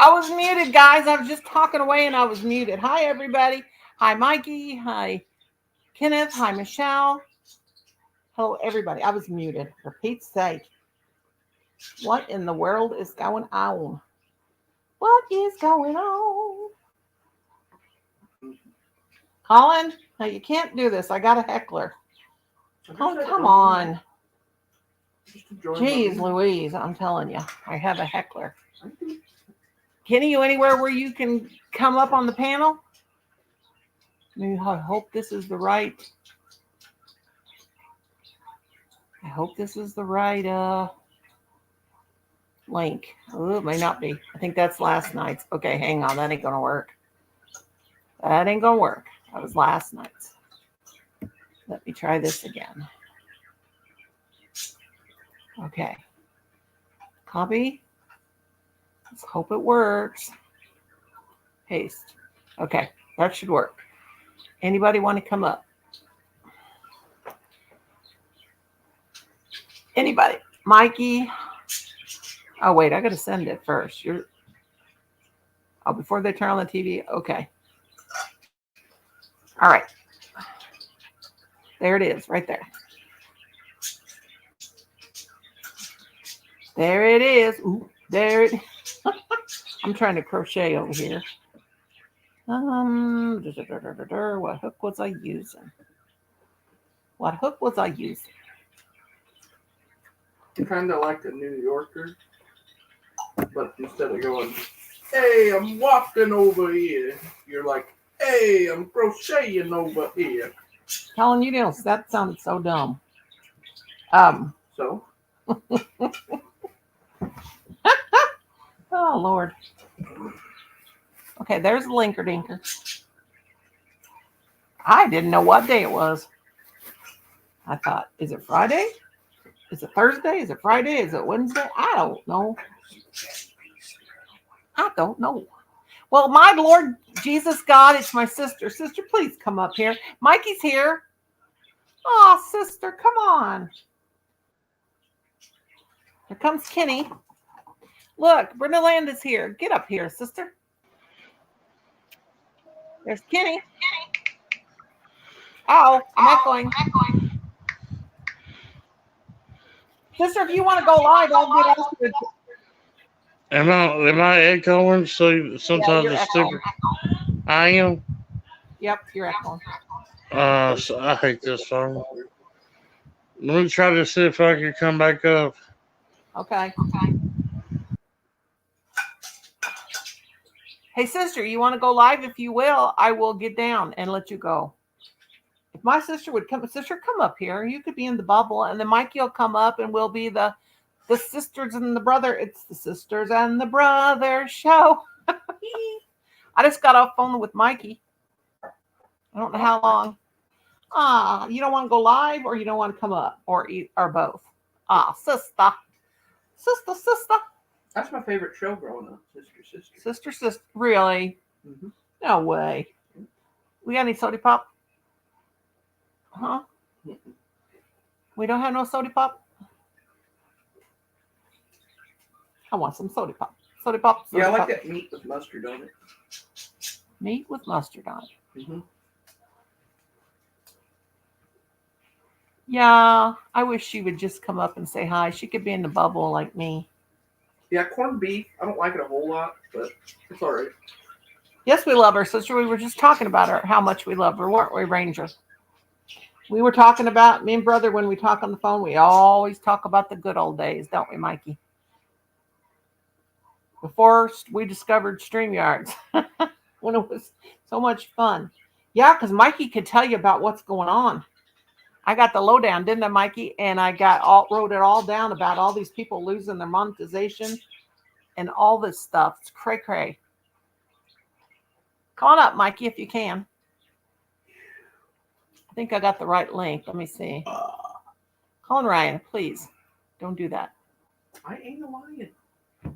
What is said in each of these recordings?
I was muted, guys. I was just talking away and I was muted. Hi, everybody. Hi, Mikey. Hi, Kenneth. Hi, Michelle. Hello, everybody. I was muted. For Pete's sake. What in the world is going on? What is going on? Colin, no, you can't do this. I got a heckler. Oh, come on. Jeez Louise, I'm telling you. I have a heckler. Kenny, you anywhere where you can come up on the panel? I hope this is the right. I hope this is the right link. Oh, it may not be. I think that's last night's. Okay, hang on. That ain't going to work. That ain't going to work. That was last night's. Let me try this again. Okay. Copy. Let's hope it works. Paste. Okay, that should work. Anybody want to come up? Anybody? Mikey? Oh, wait, I got to send it first. Before they turn on the TV? Okay. All right. There it is, right there. There it is. Ooh, there it is. I'm trying to crochet over here. What hook was I using? What hook was I using? Kind of like a New Yorker, but instead of going, hey, I'm walking over here, you're like, hey, I'm crocheting over here. Telling you this, that sounds so dumb. So? Oh, Lord. Okay, there's the linker dinker. I didn't know what day it was. I thought, is it Friday? Is it Thursday? Is it Friday? Is it Wednesday? I don't know. I don't know. Well, my Lord Jesus God, it's my sister. Sister, please come up here. Mikey's here. Oh, sister, come on. Here comes Kenny. Look, Brenda Land is here. Get up here, sister. There's Kenny. Oh, I'm echoing. Sister, if you want to go live, I'll get off with you. Am I echoing? So sometimes it's stupid. I am. Yep, you're echoing. So I hate this phone. Let me try to see if I can come back up. Okay. Hey, sister, you want to go live? If you will, I will get down and let you go. If my sister would come, sister, come up here. You could be in the bubble, and then Mikey will come up, and we'll be the sisters and the brother. It's the sisters and the brother show. I just got off phone with Mikey. I don't know how long. You don't want to go live, or you don't want to come up, or both. Sister. That's my favorite show growing up. Sister. Really? Mm-hmm. No way. We got any soda pop? Huh? Mm-hmm. We don't have no soda pop? I want some soda pop. Soda pop. Yeah, I like that meat with mustard on it. Meat with mustard on it. Mm-hmm. Yeah, I wish she would just come up and say hi. She could be in the bubble like me. Yeah, corned beef. I don't like it a whole lot, but it's all right. Yes, we love her, sister. We were just talking about her, how much we love her, weren't we, Ranger? We were talking about, me and brother, when we talk on the phone, we always talk about the good old days, don't we, Mikey? Before we discovered StreamYards, when it was so much fun. Yeah, because Mikey could tell you about what's going on. I got the lowdown, didn't I, Mikey? And I wrote it all down about all these people losing their monetization and all this stuff. It's cray-cray. Come on up, Mikey, if you can. I think I got the right link. Let me see. Colin Ryan, please. Don't do that. I ain't a lion. Do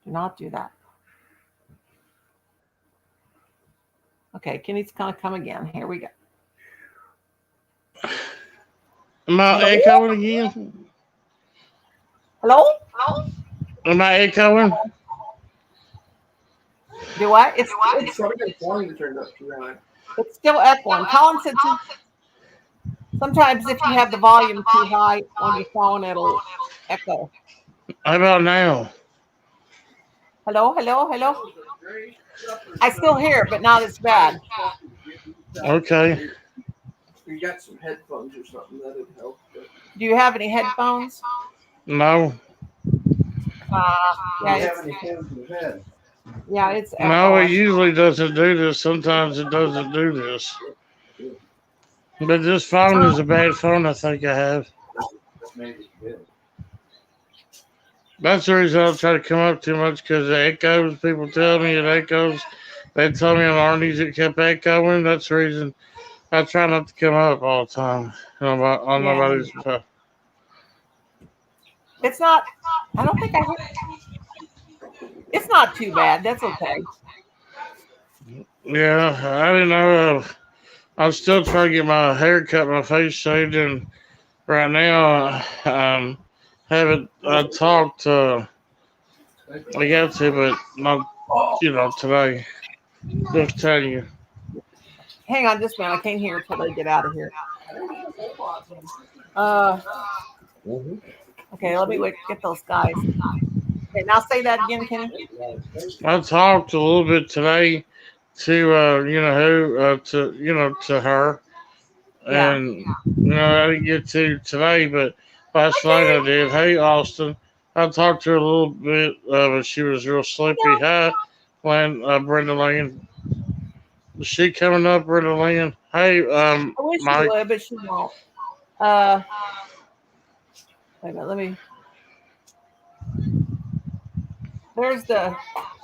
not do that. Okay, Kenny's going to come again. Here we go. Am I echoing again? Hello? Am I echoing? Do what? It's something volume turned up too high. It's still echoing. Colin said sometimes if you have the volume too high on your phone, it'll echo. How about now? Hello, hello, hello. I still hear it, but not as bad. Okay. You got some headphones or something that'd help. But Do you have any headphones? No. Yeah, it's No, it echoing. usually doesn't do this. Sometimes it doesn't do this. But this phone is a bad phone I think I have. That's the reason I don't try to come up too much because it echoes. People tell me it echoes. They told me on Arnie's it kept echoing. That's the reason I try not to come up all the time on Yeah. nobody's phone. It's not. I don't think I hear. It's not too bad. That's okay. Yeah, I didn't know. I'm still trying to get my hair cut, my face shaved, and right now haven't talked. I got to, but not today. Just telling you. Hang on just a minute. I can't hear until they get out of here. Okay, let me get those guys. Okay, now say that again, Kenny. I talked a little bit today to to her, Yeah. and I didn't get to today, but last night I did. Hey, Austin, I talked to her a little bit, but she was real sleepy. Hi, Brenda Lynn. Is she coming up, Brenda Lynn? Hey, I wish she Mike. would, but she won't. Wait a minute, let me. There's the.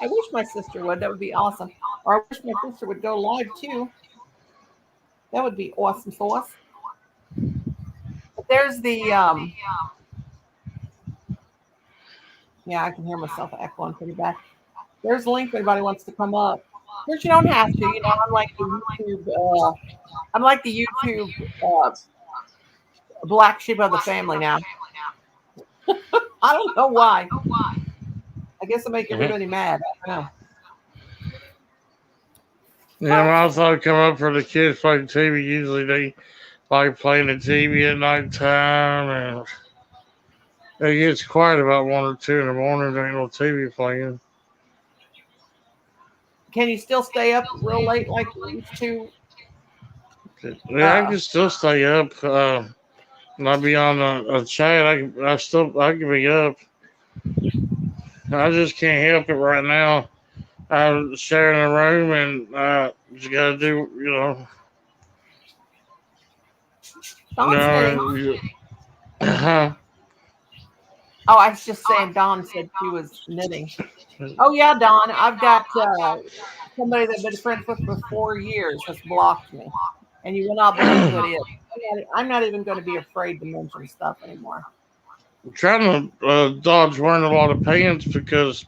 I wish my sister would. That would be awesome. Or I wish my sister would go live too. That would be awesome for us. But there's the. Yeah, I can hear myself echoing pretty bad. There's a link if anybody wants to come up. Of course, you don't have to. I'm like the YouTube. I'm like the YouTube black sheep of the family now. I don't know why. I guess I make everybody mad. I don't know. Yeah, I thought I'd come up for the kids playing TV. Usually they like playing the TV at nighttime, and it gets quiet about 1 or 2 in the morning. There ain't no TV playing. Can you still stay up real late like you used to? Yeah, I can still stay up. And I'll be on a chat. I can be up. I just can't help it right now. I'm sharing a room, and just gotta do, Dawn's Huh? Oh, I was just saying Dawn said she was knitting. Oh, yeah, Dawn. I've got somebody that I've been friends with for 4 years has blocked me. And you will not believe who it is. I'm not even going to be afraid to mention stuff anymore. I'm trying to dodge wearing a lot of pants because,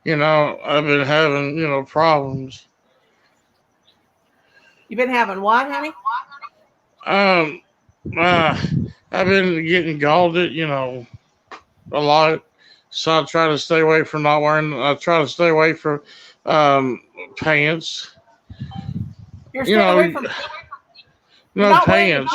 I've been having, problems. You've been having what, honey? I've been getting galled, a lot. So I try to stay away from not wearing. I try to stay away from pants. You're staying away from pants.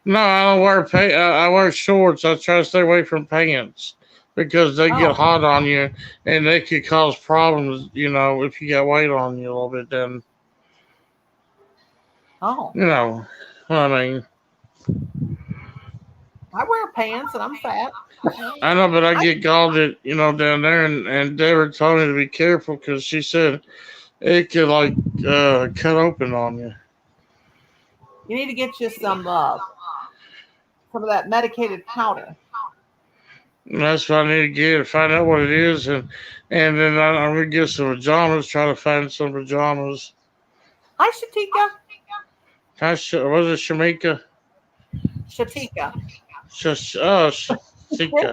No, I don't wear pants. I wear shorts. I try to stay away from pants because they get hot on you and they could cause problems. If you got weight on you a little bit, then. You know what I mean. I wear pants and I'm fat. I know, but I get galled down there, and Deborah told me to be careful because she said it could cut open on you. You need to get you some of that medicated powder. And that's what I need to get, find out what it is, and then I'm gonna get some pajamas. Try to find some pajamas. Hi, Shatika. Hi, was it Shamika? Shatika. Shastika.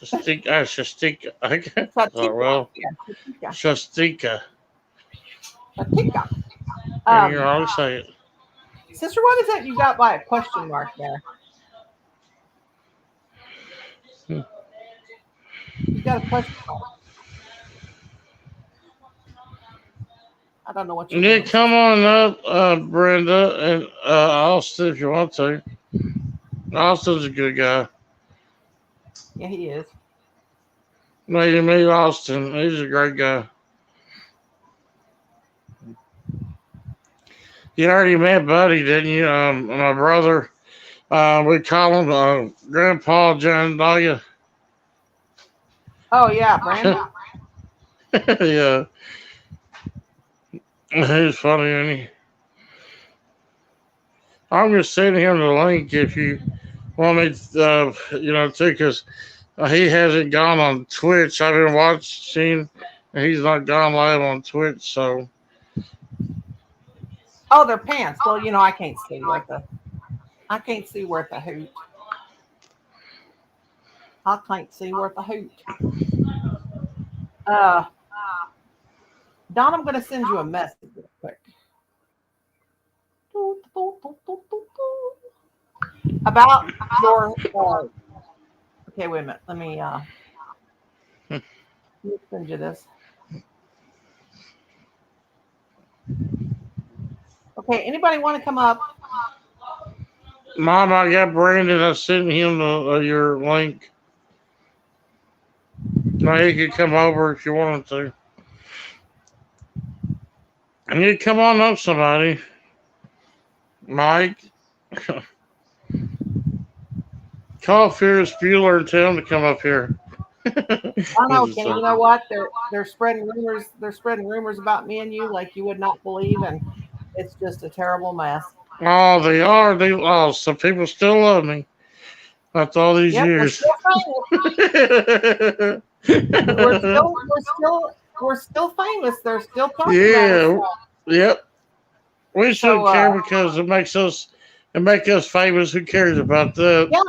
Shastika. Okay. Oh, well. Shastika. Shatika. You're always say it. Sister, what is that you got by a question mark there? You got a question mark. I don't know what you're Yeah, doing. come on up, Brenda and Austin if you want to. Austin's a good guy. Yeah, he is. Maybe meet Austin. He's a great guy. You already met Buddy, didn't you? My brother. We call him Grandpa John Dahlia. Oh yeah, Brandon. Yeah, he's funny, isn't he? I'm just sending him the link if you want me, too, because he hasn't gone on Twitch. I've been watching, and he's not gone live on Twitch, so. Oh, they're pants. Well, I can't see worth a hoot. I can't see worth a hoot. Don, I'm going to send you a message real quick. About your. Okay, wait a minute. Let me send you this. Okay, anybody want to come up? Mom, I got Brandon. I sent him your link. Now he could come over if you wanted to. And you come on up, somebody. Mike. Call Ferris Bueller and tell him to come up here. I know, Kenny. You know what? They're spreading rumors. They're spreading rumors about me and you like you would not believe, and it's just a terrible mess. Oh, they are. Some people still love me after all these years. We're still famous. They're still talking about us. Yep. We shouldn't care because it makes us famous. Who cares about that? Yeah,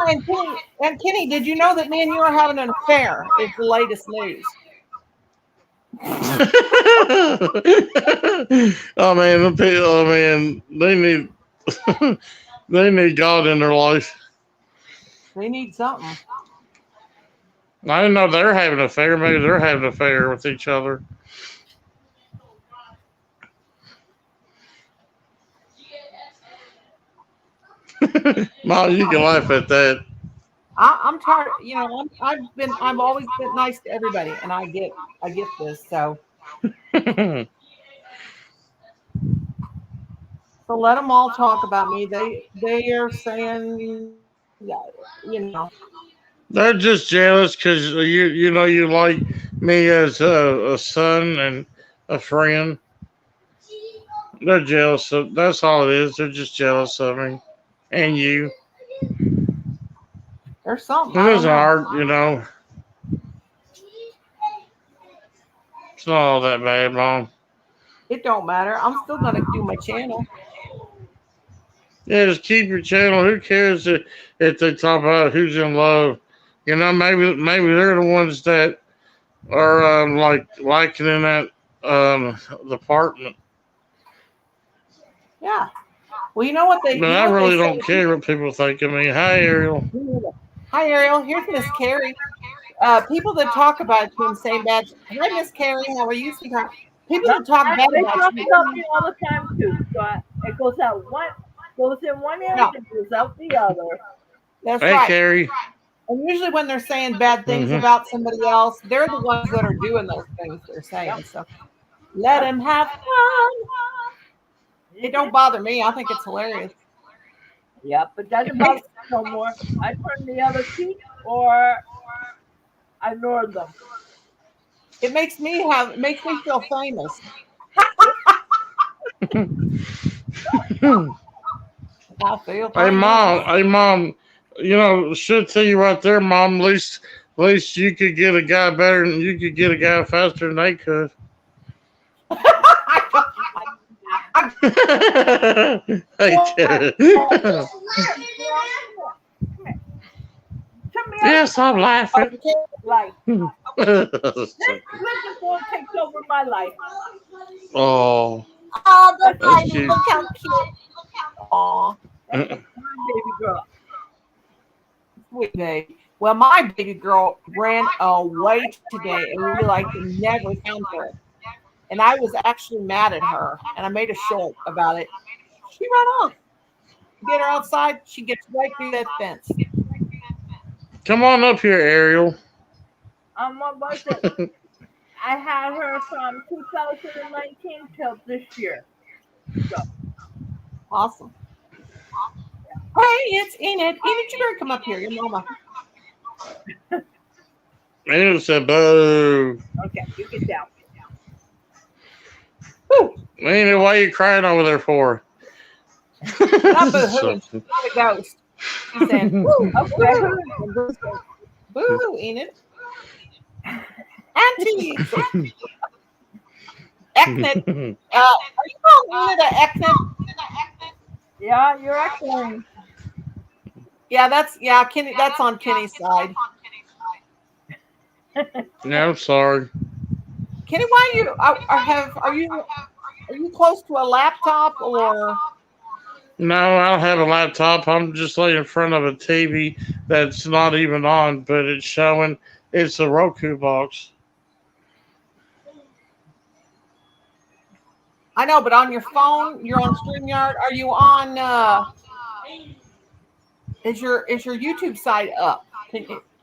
and Kenny, did you know that me and you are having an affair? It's the latest news. Oh man, they need they need God in their life. They need something. I didn't know they're having an affair. Maybe they're having an affair with each other. Mom, you can laugh at that. I'm tired. I've always been nice to everybody, and I get this. So let them all talk about me. They are saying, they're just jealous because you like me as a son and a friend. They're jealous. That's all it is. They're just jealous of me and you. There's something. It isn't hard, It's not all that bad, Mom. It don't matter. I'm still gonna do my channel. Yeah, just keep your channel. Who cares if they talk about who's in love? Maybe they're the ones that are liking in that the apartment. Yeah. Well, you know what they. But I really don't care what people think of me. Hi, Ariel. Hi, Ariel. Here's Miss Carrie. People that talk about you and say bad. Hi, Miss Carrie. How are you, sweetheart? People that talk bad about you all the time too. So it goes in one area and goes out the other. That's right. Hey, Carrie. And usually when they're saying bad things about somebody else, they're the ones that are doing those things they're saying. So let them have fun. It don't bother me. I think it's hilarious. Yeah, but that doesn't bother me no more. I turn the other cheek or I ignore them. It makes me feel famous. I feel famous. Hey mom, should tell you right there, Mom, at least you could get a guy better than you could get a guy faster than they could. Hey, yes, I'm laughing. Like, this one takes over my life. Oh, the that's cute. Look how cute. Aw. Baby girl. Sweet baby. Well, my baby girl ran away today, and we never found her. and I was actually mad at her, and I made a short about it. She ran off. Get her outside. She gets right through that fence. Come on up here, Ariel. What was it? I had her from 2019 till this year. So. Awesome. Hey, it's Enid. Enid, you better come up here. Your mama. Ariel said, "Boo." Okay, you get down. Woo. Enid, why are you crying over there for? Not boo-hoo. Not a ghost. She's saying, woo, okay. Boo, Enid. Auntie. Eknit. Are you calling Enid a Eknit? Yeah, you're excellent. Yeah, Kenny. That's on Kenny's side. Yeah, I'm sorry. Kenny, why are you close to a laptop or? No, I don't have a laptop. I'm just laying in front of a TV that's not even on, but it's showing. It's a Roku box. I know, but on your phone, you're on StreamYard. Are you on? Is your YouTube site up?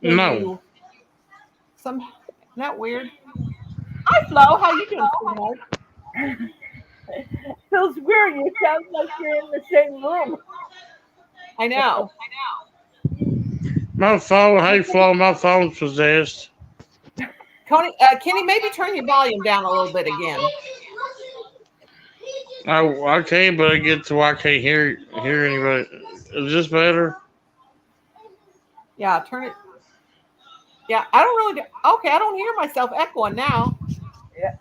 No. Isn't that weird? Hi, Flo. How you doing, sweetheart? Feels weird. You sound like you're in the same room. I know. My phone, hey Flo, my phone's possessed. Kenny, maybe turn your volume down a little bit again. I can't, but I get to where I can't hear anybody. Is this better? Yeah, turn it. Yeah, I don't really. Okay, I don't hear myself echoing now. Yeah,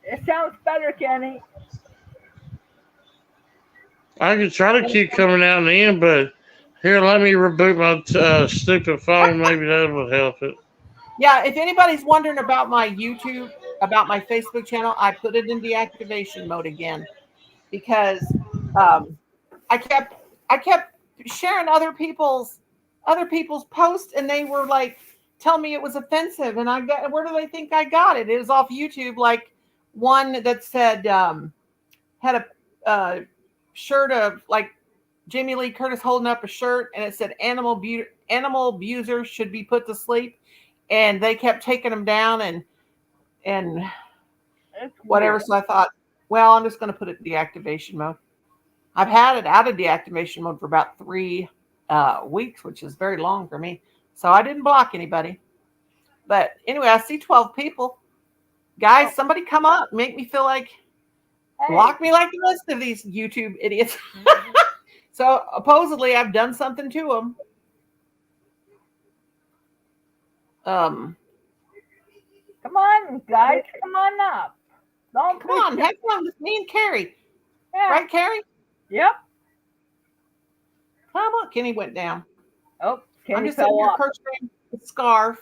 it sounds better, Kenny. I could try to keep coming out and in, but here, let me reboot my stupid phone. Maybe that would help it. Yeah, if anybody's wondering about my YouTube, about my Facebook channel, I put it in deactivation mode again because I kept sharing other people's posts, and they were like telling me it was offensive, and where do they think I got it? It was off YouTube, like one that said had a shirt of like Jamie Lee Curtis holding up a shirt, and it said animal abusers should be put to sleep, and they kept taking them down and whatever. So I thought, well, I'm just going to put it in deactivation mode. I've had it out of deactivation mode for about 3 weeks, which is very long for me. So I didn't block anybody. But anyway, I see 12 people. Guys, somebody come up, make me feel like, block me like the rest of these YouTube idiots. So supposedly I've done something to them. Come on, guys, come on up. Come on, have fun with me and Carrie. Yeah. Right, Carrie? Yep. Come on, Kenny went down. Oh, Kenny I'm just sitting here crocheting the scarf.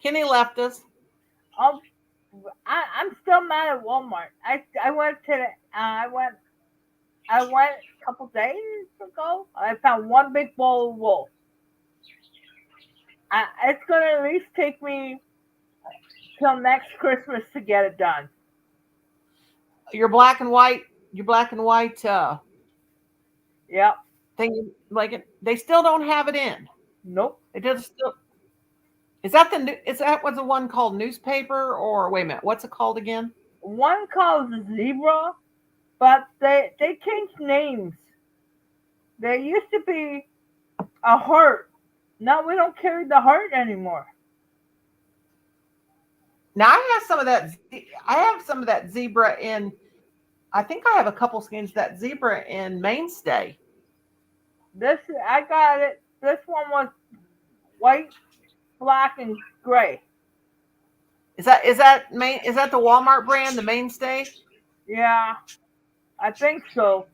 Kenny left us. I'm still mad at Walmart. I went a couple days ago. I found one big bowl of wool. It's gonna at least take me till next Christmas to get it done. Your black and white. Yep. Thing like it. They still don't have it in. Nope. It does still. Is that what's the one called newspaper, or wait a minute? What's it called again? One called Zebra, but they changed names. There used to be a Heart. Now we don't carry the Heart anymore. Now I have some of that Zebra in. I think I have a couple skins of that Zebra in Mainstay. I got it. This one was white, black, and gray. Is that the Walmart brand, the Mainstay? Yeah, I think so.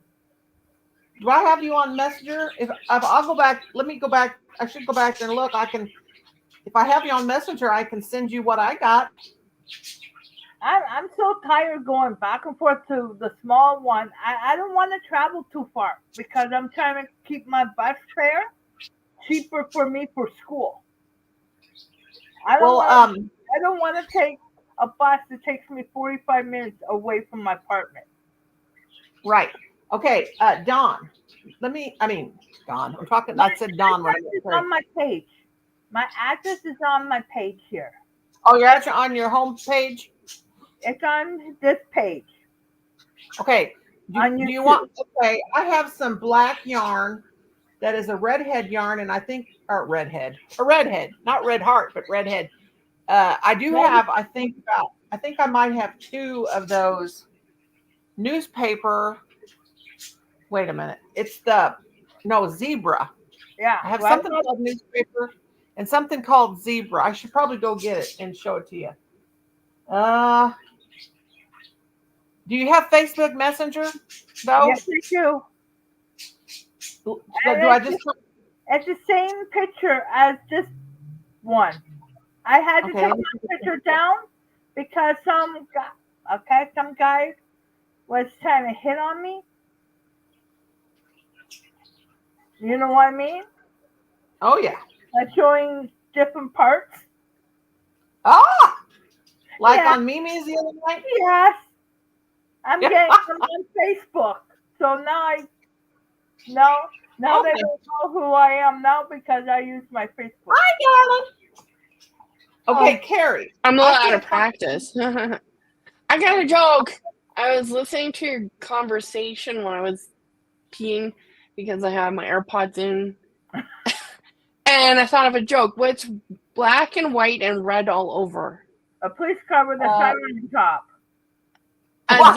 Do I have you on Messenger? If I'll go back, let me go back. I should go back and look. If I have you on Messenger, I can send you what I got. I'm so tired going back and forth to the small one. I don't want to travel too far because I'm trying to keep my bus fare cheaper for me for school. I don't want to take a bus that takes me 45 minutes away from my apartment. Right. Okay, Dawn. Dawn. I'm talking. I said Dawn. When I It's meant Carrie. on my page. My address is on my page here. Oh, you're actually on your home page. It's on this page. Okay. On Do you YouTube. want? Okay, I have some black yarn that is a redhead yarn, and I think, or a redhead, not red heart, but redhead. I do have. I think I might have 2 of those newspaper. Wait a minute. It's zebra. Yeah. I have well, something called newspaper and something called zebra. I should probably go get it and show it to you. Do you have Facebook Messenger? No. Yes, I do. Do I just? It's the same picture as this one. I had to Okay. take the picture down because some guy was trying to hit on me. You know what I mean? Oh yeah. Like showing different parts. Like Yeah. on Mimi's the other night. Yes. I'm on Facebook. So now now they Okay. don't know who I am now because I use my Facebook. Hi, darling. Okay, Carrie. I'm a little out of can't practice. I got a joke. I was listening to your conversation when I was peeing because I had my AirPods in. And I thought of a joke. What's black and white and red all over? A police car with a sign on the top. A What?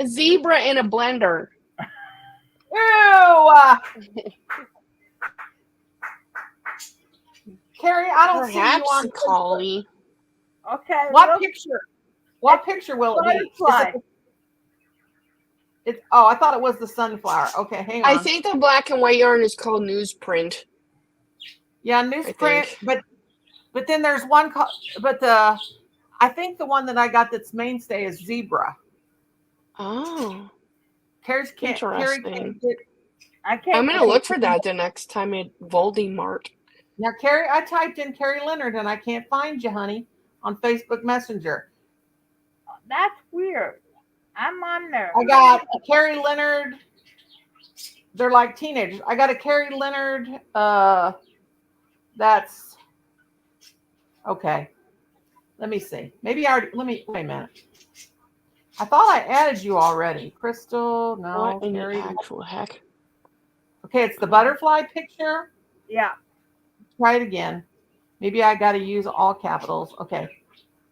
zebra in a blender. Ew. Carrie, I don't see you Perhaps on. collie. Okay. What look, picture? What picture will it be? Butterfly. I thought it was the sunflower. Okay, hang on. I think the black and white yarn is called newsprint. Yeah, I newsprint, think. but then there's one I think the one that I got that's mainstay is zebra. Oh, Carrie can't interesting. get. I can't. I'm gonna look for that the next time at Voldemort. Now, Carrie, I typed in Carrie Leonard and I can't find you, honey, on Facebook Messenger. That's weird. I'm on there. I got a Carrie Leonard. They're like teenagers. I got a Carrie Leonard. That's okay. Let me see. Maybe I already. Wait a minute. I thought I added you already. Crystal, no. What in the Carrie. actual heck? Okay, it's the butterfly picture. Yeah. Try it again. Maybe I got to use all capitals. Okay.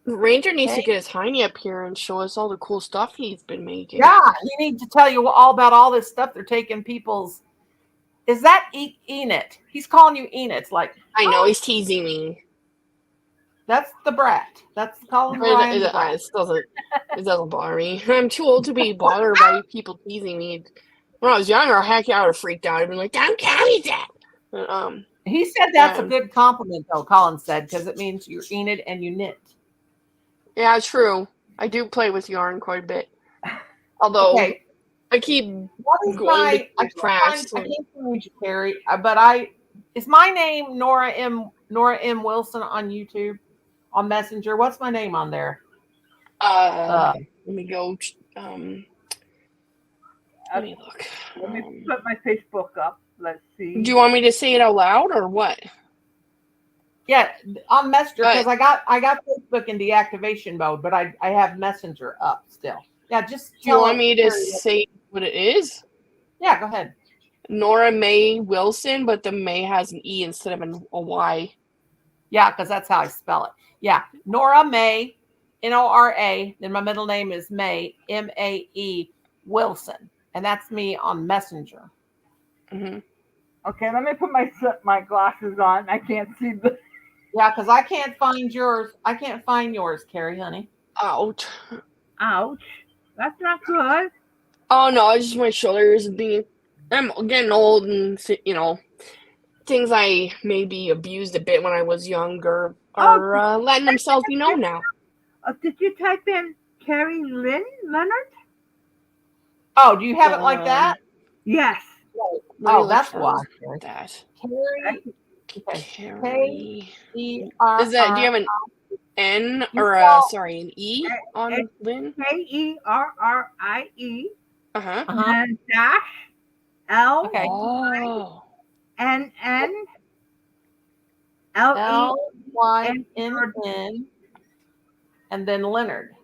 Ranger needs Okay. to get his Heine up here and show us all the cool stuff he's been making. Yeah, he needs to tell you all about all this stuff. They're taking people's. Is that Enid? He's calling you Enid. It's like I know he's teasing me. that's the brat. That's calling It Ryan. the brat. it doesn't bother me. I'm too old to be bothered by people teasing me. When I was younger, heck, I would have freaked out. I'd been like, "Don't call me that." But, He said that's a Yeah. good compliment, though. Colin said because it means you're Enid and you knit. yeah, it's true. I do play with yarn quite a bit. Although Okay, I keep what is going my? to I can't crafts. find you, Carrie. But is my name Nora M Wilson on YouTube, on Messenger? What's my name on there? Let me go. Let me look. Let me put my Facebook up. Let's see. Do you want me to say it out loud or what? Yeah, on Messenger But- because I got Facebook in deactivation mode, but I have Messenger up still. Yeah, just Do you tell want me to Carrie- say what it is? Yeah, go ahead. Nora Mae Wilson, but the May has an E instead of a Y. Yeah, because that's how I spell it. Yeah, Nora Mae, Nora. Then my middle name is Mae, Mae Wilson, and that's me on Messenger. Mm-hmm. Okay, let me put my glasses on. I can't see the. Yeah, because I can't find yours. I can't find yours, Carrie, honey. Ouch. Ouch. That's not good. Oh no, it's just my shoulders being. I'm getting old, and things I maybe abused a bit when I was younger are letting themselves be known now. Did you type in Carrie Leonard? Oh, do you have it like that? Yes. Let me Oh, look that's for why. that. Carrie. Okay. Carrie. E-R-R. Is that? Do you have an? N You or spell- sorry, an E on N- Lynn. Kerrie, Uh huh. Uh-huh. and dash L Okay. Oh. N N L Lyn, and then Leonard.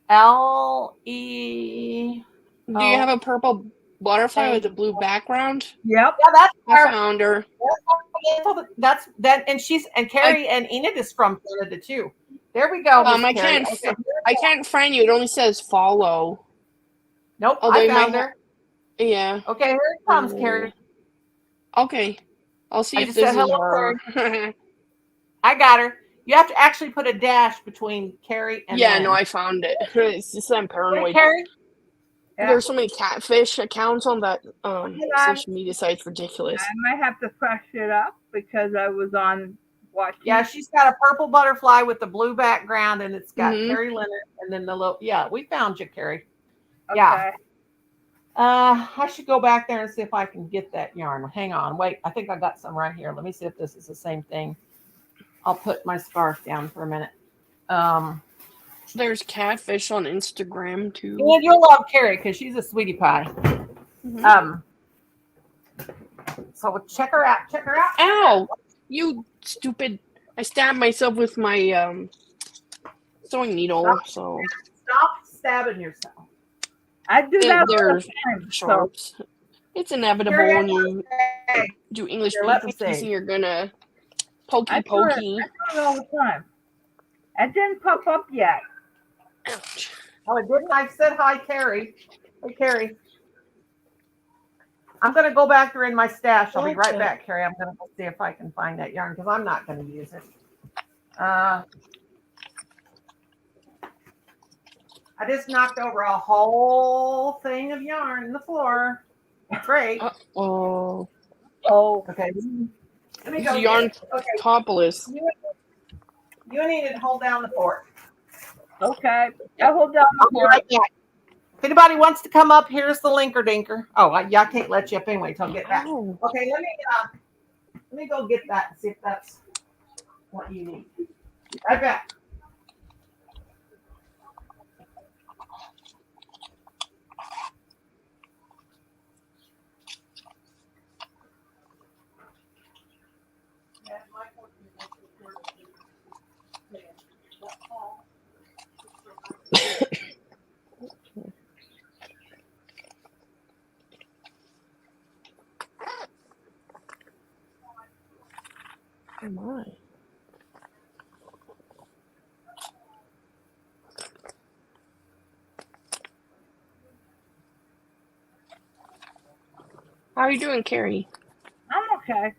L-E. Do you have a purple butterfly with a blue background? Yep. Yeah, that's I her. found her. That's that, and Carrie and Enid is from Canada too. There we go. Miss I Carrie. can't. Okay. I can't find you. It only says follow. Nope, Oh, I they might found her. Yeah. Okay, here it comes, Oh. Carrie. Okay. I'll see I if just this said is hello, her. I got her. You have to actually put a dash between Carrie and Yeah, Lynn. no, I found it. It's just I'm Hey, paranoid. Carrie. Yeah. There's so many catfish accounts on that on. social media site. It's ridiculous. I might have to fresh it up because I was on watching. Yeah, she's got a purple butterfly with the blue background, and it's got Mhm. Carrie Leonard, and then the little. Yeah, we found you, Carrie. Okay. Yeah. I should go back there and see if I can get that yarn. Hang on, wait. I think I got some right here. Let me see if this is the same thing. I'll put my scarf down for a minute. There's catfish on Instagram too. And you'll love Carrie because she's a sweetie pie. Mhm. So check her out. Check her out. Ow! You stupid! I stabbed myself with my sewing needle. So Stop stabbing yourself. I do that all they're the time. So sharps. It's inevitable Carrie, when you do English Here, let paper me see. piecing. You're gonna pokey I do pokey. it all the time. It didn't pop up yet. Ouch. Oh, it didn't. I said hi, Carrie. Hey, Carrie. I'm going to go back there in my stash. I'll be right Okay. back, Carrie. I'm going to go see if I can find that yarn because I'm not going to use it. I just knocked over a whole thing of yarn on the floor. Great. Oh, Oh, Okay. Let me it's go. yarn get it. Okay. topless. You need to hold down the fort. okay. I hold down the I'll be fort. right back. If anybody wants to come up, here's the linker dinker. Oh, I can't let you up anyway till I get back. Ow. Okay, let me go get that and see if that's what you need. Right back. Oh my. How are you doing, Carrie? I'm okay.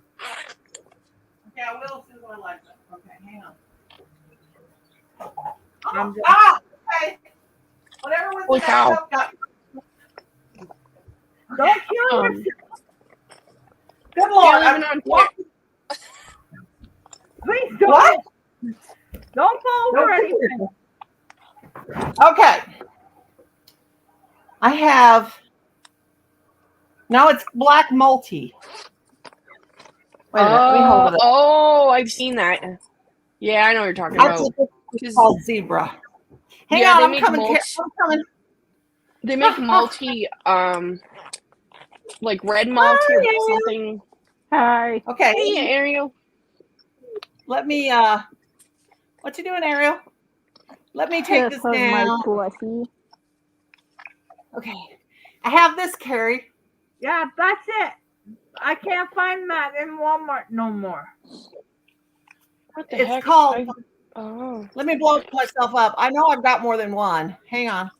Okay, I will as soon as I like it. Okay, hang on. I'm just- Okay. Whatever was Holy in that cow. cup got. Don't kill Um, yourself. Good Lord. You're living on what? Please don't. What? Don't fall over Don't anything. Okay. I have. Now it's black multi. Wait a minute. Let me hold it up. Oh, I've seen that. Yeah, I know what you're talking That's about. it's called zebra. Hang Yeah, on, they I'm make coming. mulch. I'm coming. They make multi, like red multi or Hi. something. Hi. Okay. Hey, Ariel. Let me. What you doing, Ariel? Let me take this down. Okay. I have this, Carrie. Yeah, that's it. I can't find that in Walmart no more. What the It's heck? called. Oh. Let me blow myself up. I know I've got more than one. Hang on.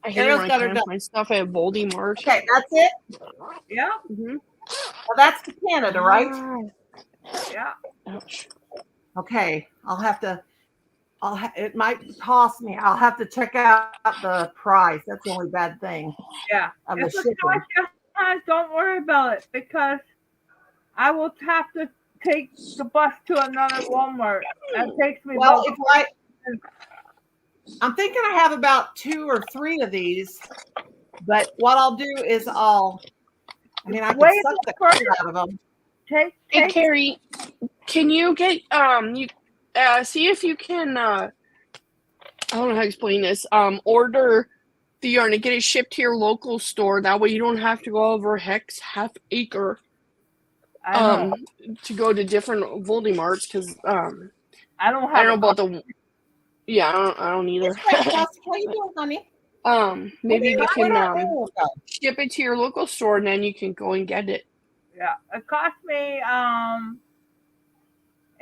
I hate Ariel's when I got her can't done. find stuff at Voldemort. Okay, that's it. Yeah, Mm-hmm. Well, that's to Canada, right? yeah. Ouch. Okay. It might cost me. I'll have to check out the price. That's the only bad thing. Yeah. Of the If the shipping. price just has, don't worry about it because I will have to take the bus to another Walmart. That takes me Well, about I'm thinking I have about 2 or 3 of these, but what I'll do is I can Wait suck the for crap out of them. take Hey, Carrie. Can you get you see if you can I don't know how to explain this. Order the yarn and get it shipped to your local store. That way you don't have to go over half acre I know. to go to different Voldymarts because I don't I have. don't know about the I don't either. It's great, Kelsey. How you doing, honey? Maybe they can There we go. ship it to your local store and then you can go and get it. Yeah, it cost me.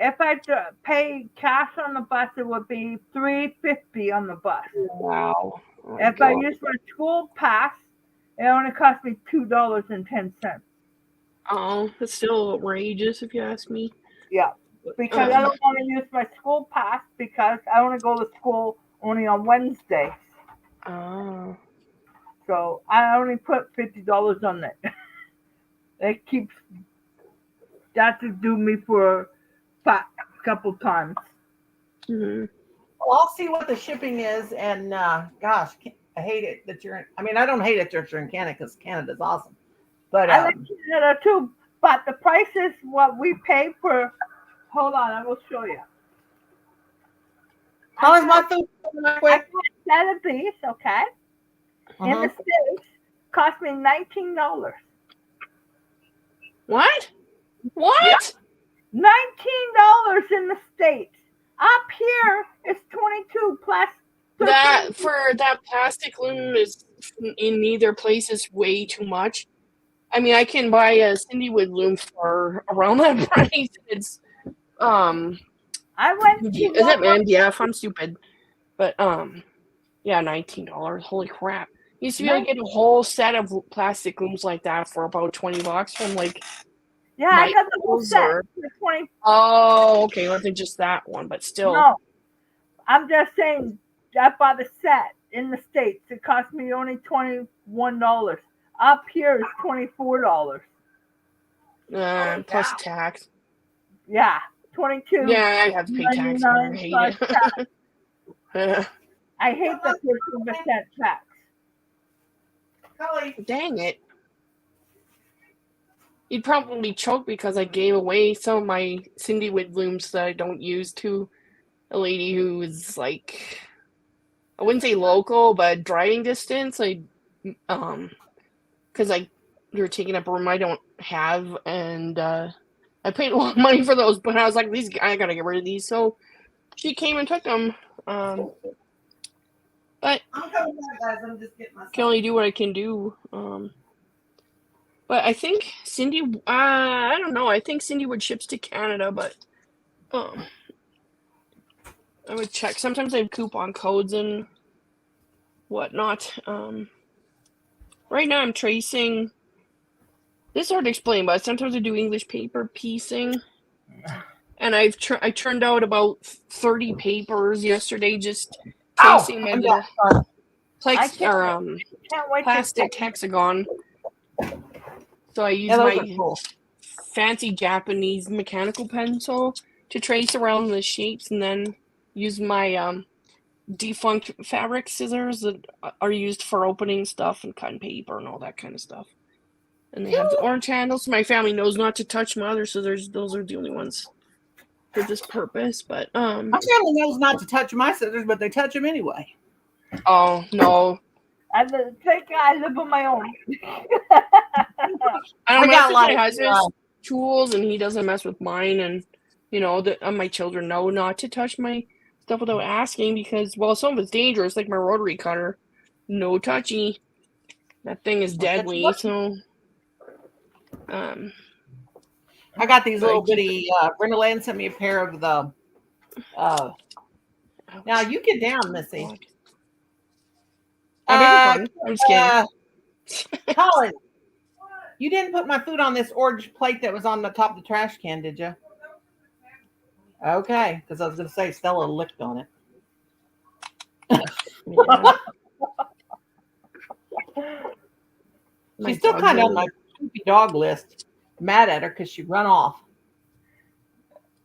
If I pay cash on the bus, it would be $3.50 on the bus. Wow. Oh my If I God. use my school pass, it only cost me $2.10. Oh, it's still outrageous if you ask me. Yeah, because I don't want to use my school pass because I want to go to school only on Wednesday. Oh. So I only put $50 on it. It keeps that to do me for a couple times. Mm-hmm. Well, I'll see what the shipping is, and gosh, I hate it that you're in. I mean, I don't hate it that you're in Canada because Canada's awesome. But I like Canada too, but the price is what we pay for. Hold on, I will show you. how is my food? I got a set of these, okay? In Uh-huh. the States, cost me $19. What? What? $19 in the States. Up here, it's 22 plus. That for that plastic loom is in neither place is way too much. I mean, I can buy a Cindywood loom for around that price. It's I went to is it MDF? I'm stupid, but yeah, $19. Holy crap! Used to be able to get a whole set of plastic looms like that for about $20 from like. Yeah, I got the whole Michaels set or- for 20. Oh, okay, it wasn't just that one, but still. No, I'm just saying I bought a set in the States. It cost me only $21. Up here is $24. Plus tax. Yeah, 22. Yeah, I have to pay tax. I hate plus it. tax. I hate the 15% tax. Kelly, Dang it. You'd probably choke because I gave away some of my Cindywood looms that I don't use to a lady who is like, I wouldn't say local, but driving distance. Because you're taking up a room I don't have, and I paid a lot of money for those. But I was like, I gotta get rid of these. So she came and took them. But I'm coming back, guys. I'm just getting myself. can only do what I can do. But I think I don't know. I think Cindywood ships to Canada, but I would check. Sometimes they have coupon codes and whatnot. Right now I'm tracing. This is hard to explain, but sometimes I do English paper piecing, and I turned out about 30 papers yesterday just tracing my little Can't wait plastic to hexagon. So I use Yeah, those my are cool. fancy Japanese mechanical pencil to trace around the shapes, and then use my defunct fabric scissors that are used for opening stuff and cutting paper and all that kind of stuff. And they have the orange handles. My family knows not to touch my other scissors. Those are the only ones for this purpose. But My family knows not to touch my scissors, but they touch them anyway. oh no, I live on my own. I don't I mess got with like, my husband's tools, and he doesn't mess with mine. And you know, my children know not to touch my stuff without asking because, well, some of it's dangerous, like my rotary cutter. No touchy. That thing is deadly. So, I got these little bitty. Brenda Lane sent me a pair of the. Now you get down, Missy. I'm just kidding. Colin, you didn't put my food on this orange plate that was on the top of the trash can, did you? Okay, because I was going to say Stella licked on it. Yeah. She's still kind of on my poopy dog list. Mad at her because she run off.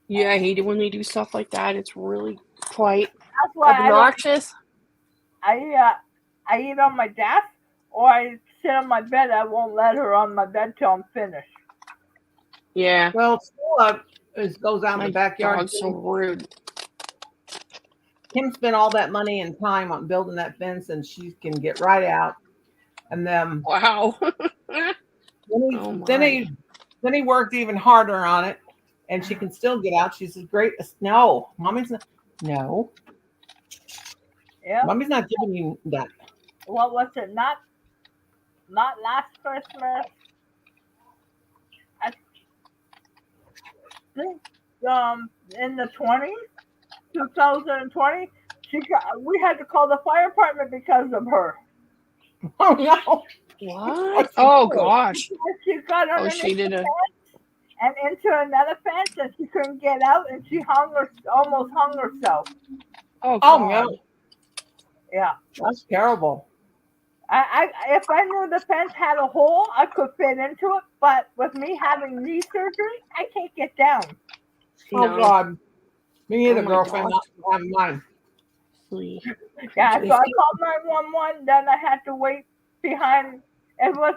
Yeah, I hate it when they do stuff like that. It's really quite That's why obnoxious. I eat on my desk or I sit on my bed. I won't let her on my bed till I'm finished. Yeah. Well, Stella, It goes out in My the backyard. dog's so rude. Kim spent all that money and time on building that fence, and she can get right out. And then Wow. then he, Oh my. then he then he worked even harder on it, and she can still get out. She says, "Great, no, mommy's not. No, Yep. mommy's not giving you that." What was it? Not last Christmas. I think in the 2020, we had to call the fire department because of her. Oh no! What? Oh gosh. She got Oh, underneath she did the a. fence and into another fence, and she couldn't get out, and she almost hung herself. Oh Oh god. no! Yeah. That's terrible. If I knew the fence had a hole, I could fit into it. But with me having knee surgery, I can't get down. Oh No. God! Me neither, my girlfriend. gosh. Not having mine. Please. Yeah, so I called 911. Then I had to wait behind. It was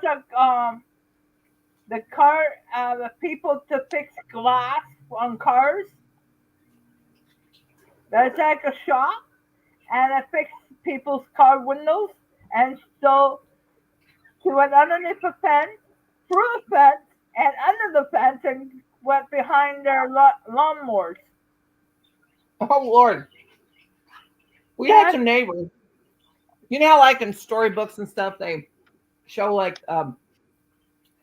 the people to fix glass on cars. There's like a shop, and I fixed people's car windows. And so she went underneath the fence, through the fence, and under the fence, and went behind their lawnmowers. Oh Lord! We Yeah. had some neighbors. You know how like in storybooks and stuff, they show like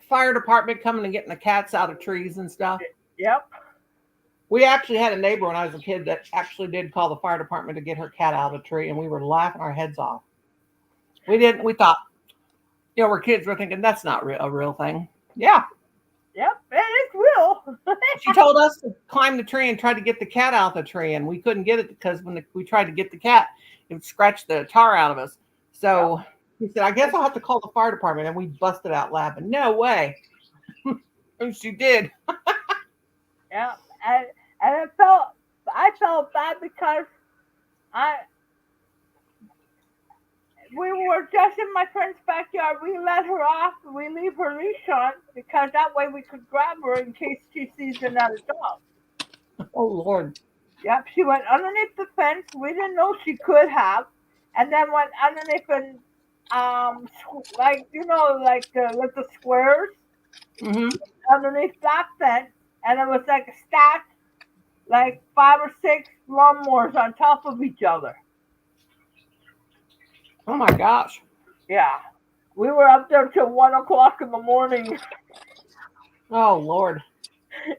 fire department coming and getting the cats out of trees and stuff. Yep. We actually had a neighbor when I was a kid that actually did call the fire department to get her cat out of a tree, and we were laughing our heads off. We didn't. We thought, we're kids. We're thinking that's not a real thing. Yeah, Yep. It's real. she told us to climb the tree and try to get the cat out of the tree, and we couldn't get it because when we tried to get the cat, it would scratch the tar out of us. So he said, "I guess I'll have to call the fire department," and we busted out laughing. No way. And she did. Yeah. And I felt bad because we were just in my friend's backyard. We let her off. We leave her leash on because that way we could grab her in case she sees another dog. Oh Lord. Yep, she went underneath the fence. We didn't know she could have, and then went underneath and like the little squares Mm-hmm. underneath that fence, and it was like a stack, like 5 or 6 lawnmowers on top of each other. Oh my gosh. Yeah, we were up there till 1 o'clock in the morning. Oh Lord.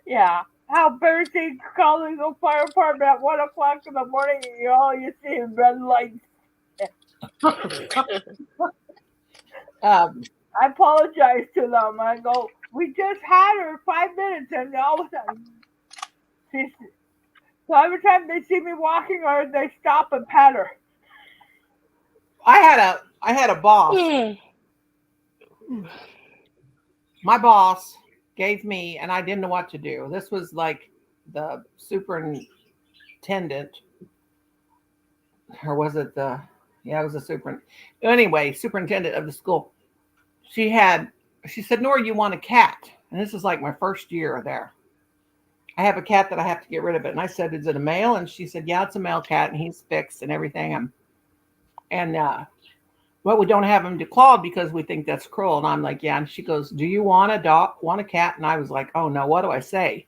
Yeah, how embarrassing calling the fire department at 1 o'clock in the morning, and all you see is red lights. I apologize to them. I go, we just had her 5 minutes, and all of a sudden, so every time they see me walking her, they stop and pat her. I had a boss. My boss gave me, and I didn't know what to do. This was like the superintendent, or was it it was the superintendent of the school. She said, "Nora, you want a cat?" And this is like my first year there. I have a cat that I have to get rid of it. And I said, "Is it a male?" And she said, "Yeah, it's a male cat, and he's fixed and everything." Well, we don't have him declawed because we think that's cruel. And I'm like, "Yeah." And she goes, "Do you want a cat?" And I was like, "Oh no, what do I say?"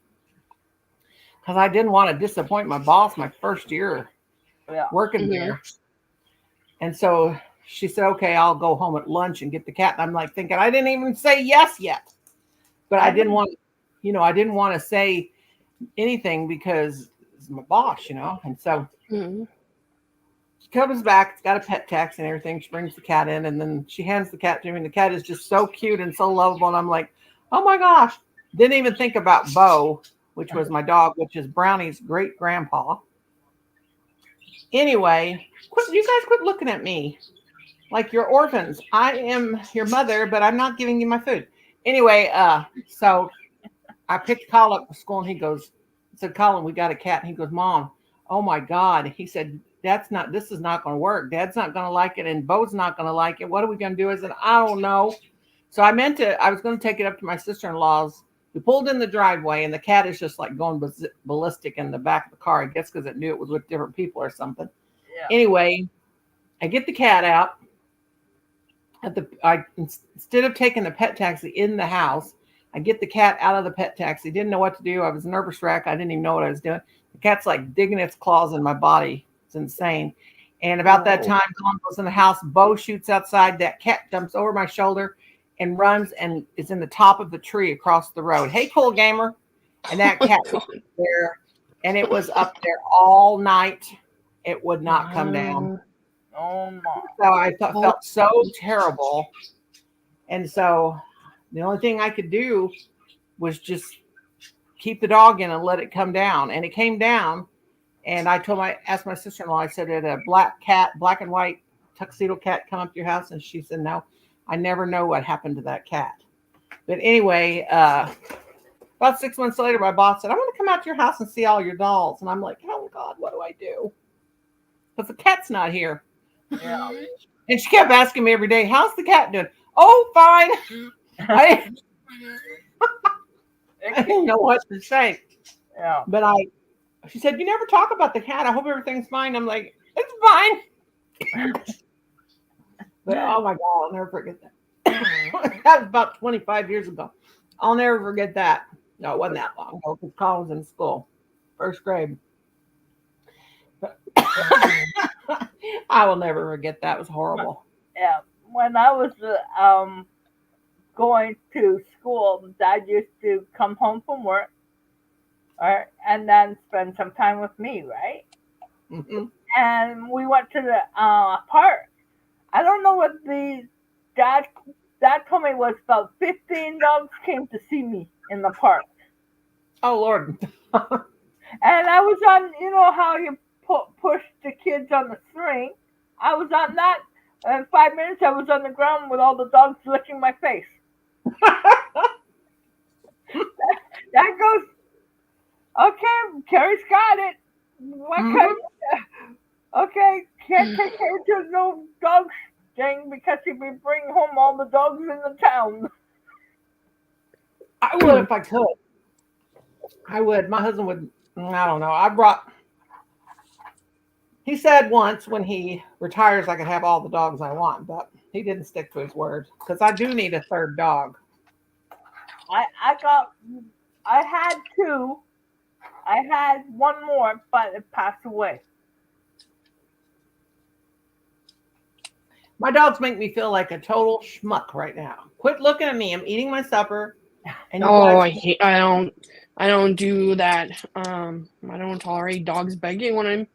Because I didn't want to disappoint my boss my first year working there. And so she said, "Okay, I'll go home at lunch and get the cat." And I'm like thinking, I didn't even say yes yet. But I didn't want to say anything because it's my boss, And so she comes back, it's got a pet tax and everything. She brings the cat in, and then she hands the cat to me, and the cat is just so cute and so lovable. And I'm like, oh my gosh. Didn't even think about Bo, which was my dog, which is Brownie's great grandpa. Anyway, you guys quit looking at me like you're orphans. I am your mother, but I'm not giving you my food. Anyway, so I picked Colin up from school, and I said, "Colin, we got a cat." And he goes, "Mom, oh my God." He said, this is not going to work. Dad's not going to like it, and Bo's not going to like it. What are we going to do? I said, I don't know. So I was going to take it up to my sister-in-law's We pulled in the driveway, and the cat is just like going ballistic in the back of the car. I guess because it knew it was with different people or something. Yeah. Anyway, I get the cat out. Instead of taking the pet taxi in the house, I get the cat out of the pet taxi. Didn't know what to do. I was nervous wreck. I didn't even know what I was doing. The cat's like digging its claws in my body. It's insane. And about that time, Colin goes in the house. Bo shoots outside. That cat jumps over my shoulder and runs and is in the top of the tree across the road. Hey, cool gamer. And that cat was there, and it was up there all night. It would not come down. Oh my. So I felt so terrible. And so the only thing I could do was just keep the dog in and let it come down. And it came down. And I asked my sister-in-law, I said, did a black and white tuxedo cat come up to your house? And she said, no, I never know what happened to that cat. But anyway, about 6 months later, my boss said, I want to come out to your house and see all your dolls. And I'm like, oh God, what do I do? Because the cat's not here. Yeah. And she kept asking me every day, how's the cat doing? Oh, fine. I didn't know what to say. Yeah. But she said, you never talk about the cat. I hope everything's fine. I'm like, it's fine. But oh my God, I'll never forget that. That was about 25 years ago. I'll never forget that. No, it wasn't that long ago because Colin was in school, first grade. But I will never forget that. It was horrible. Yeah. When I was going to school, Dad used to come home from work, right, and then spend some time with me, right? Mm-hmm. And we went to the park. I don't know what the dad told me was about 15 dogs came to see me in the park. Oh Lord. And I was on, you know how you push the kids on the string. I was on that. In 5 minutes, I was on the ground with all the dogs licking my face. That goes, okay, Carrie's got it. What kind okay, can't take care to no dog thing because he'd be bringing home all the dogs in the town. I would if I could. I would. My husband would. I don't know. He said once when he retires, I could have all the dogs I want, but he didn't stick to his word because I do need a third dog. I had two. I had one more, but it passed away. My dogs make me feel like a total schmuck right now. Quit looking at me. I'm eating my supper. And I don't do that. I don't tolerate dogs begging when I'm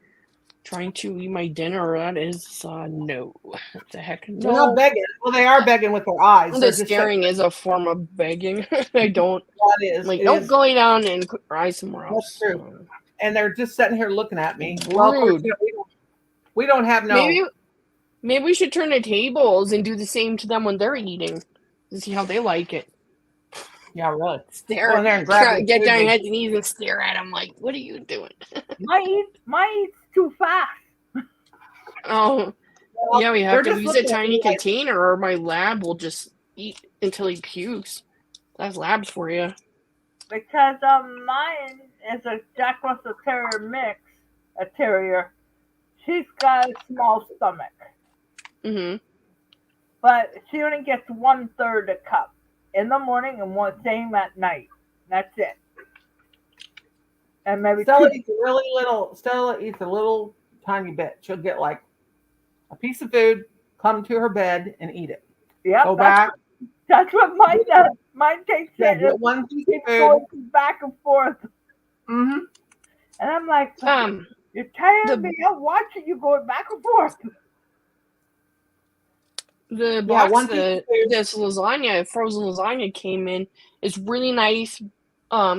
trying to eat my dinner. That is no. What the heck? No. They're not begging. Well, they are begging with their eyes. The staring is a form of begging. I don't. That is. Like, don't go down and put your eyes somewhere else. That's true. And they're just sitting here looking at me. Rude. Well, of course, we don't have no. Maybe we should turn the tables and do the same to them when they're eating to see how they like it. Yeah, really. Stare. Go there and grab Get down on your knees and stare at them like, what are you doing? My eat's too fast. Oh, yeah, we have to use a tiny like, container or my lab will just eat until he pukes. That's labs for you. Because mine is a Jack Russell Terrier mix, a terrier. She's got a small stomach. Mm-hmm. But she only gets 1/3 a cup in the morning and same at night. That's it. And maybe Stella eats a little tiny bit. She'll get like a piece of food, come to her bed and eat it. Yep, Go back. That's what mine does. Mine takes Get it. one piece It of food. goes back and forth. Mm-hmm. And I'm like, you're tired me out watching you going back and forth. The box that this lasagna, frozen lasagna came in is really nice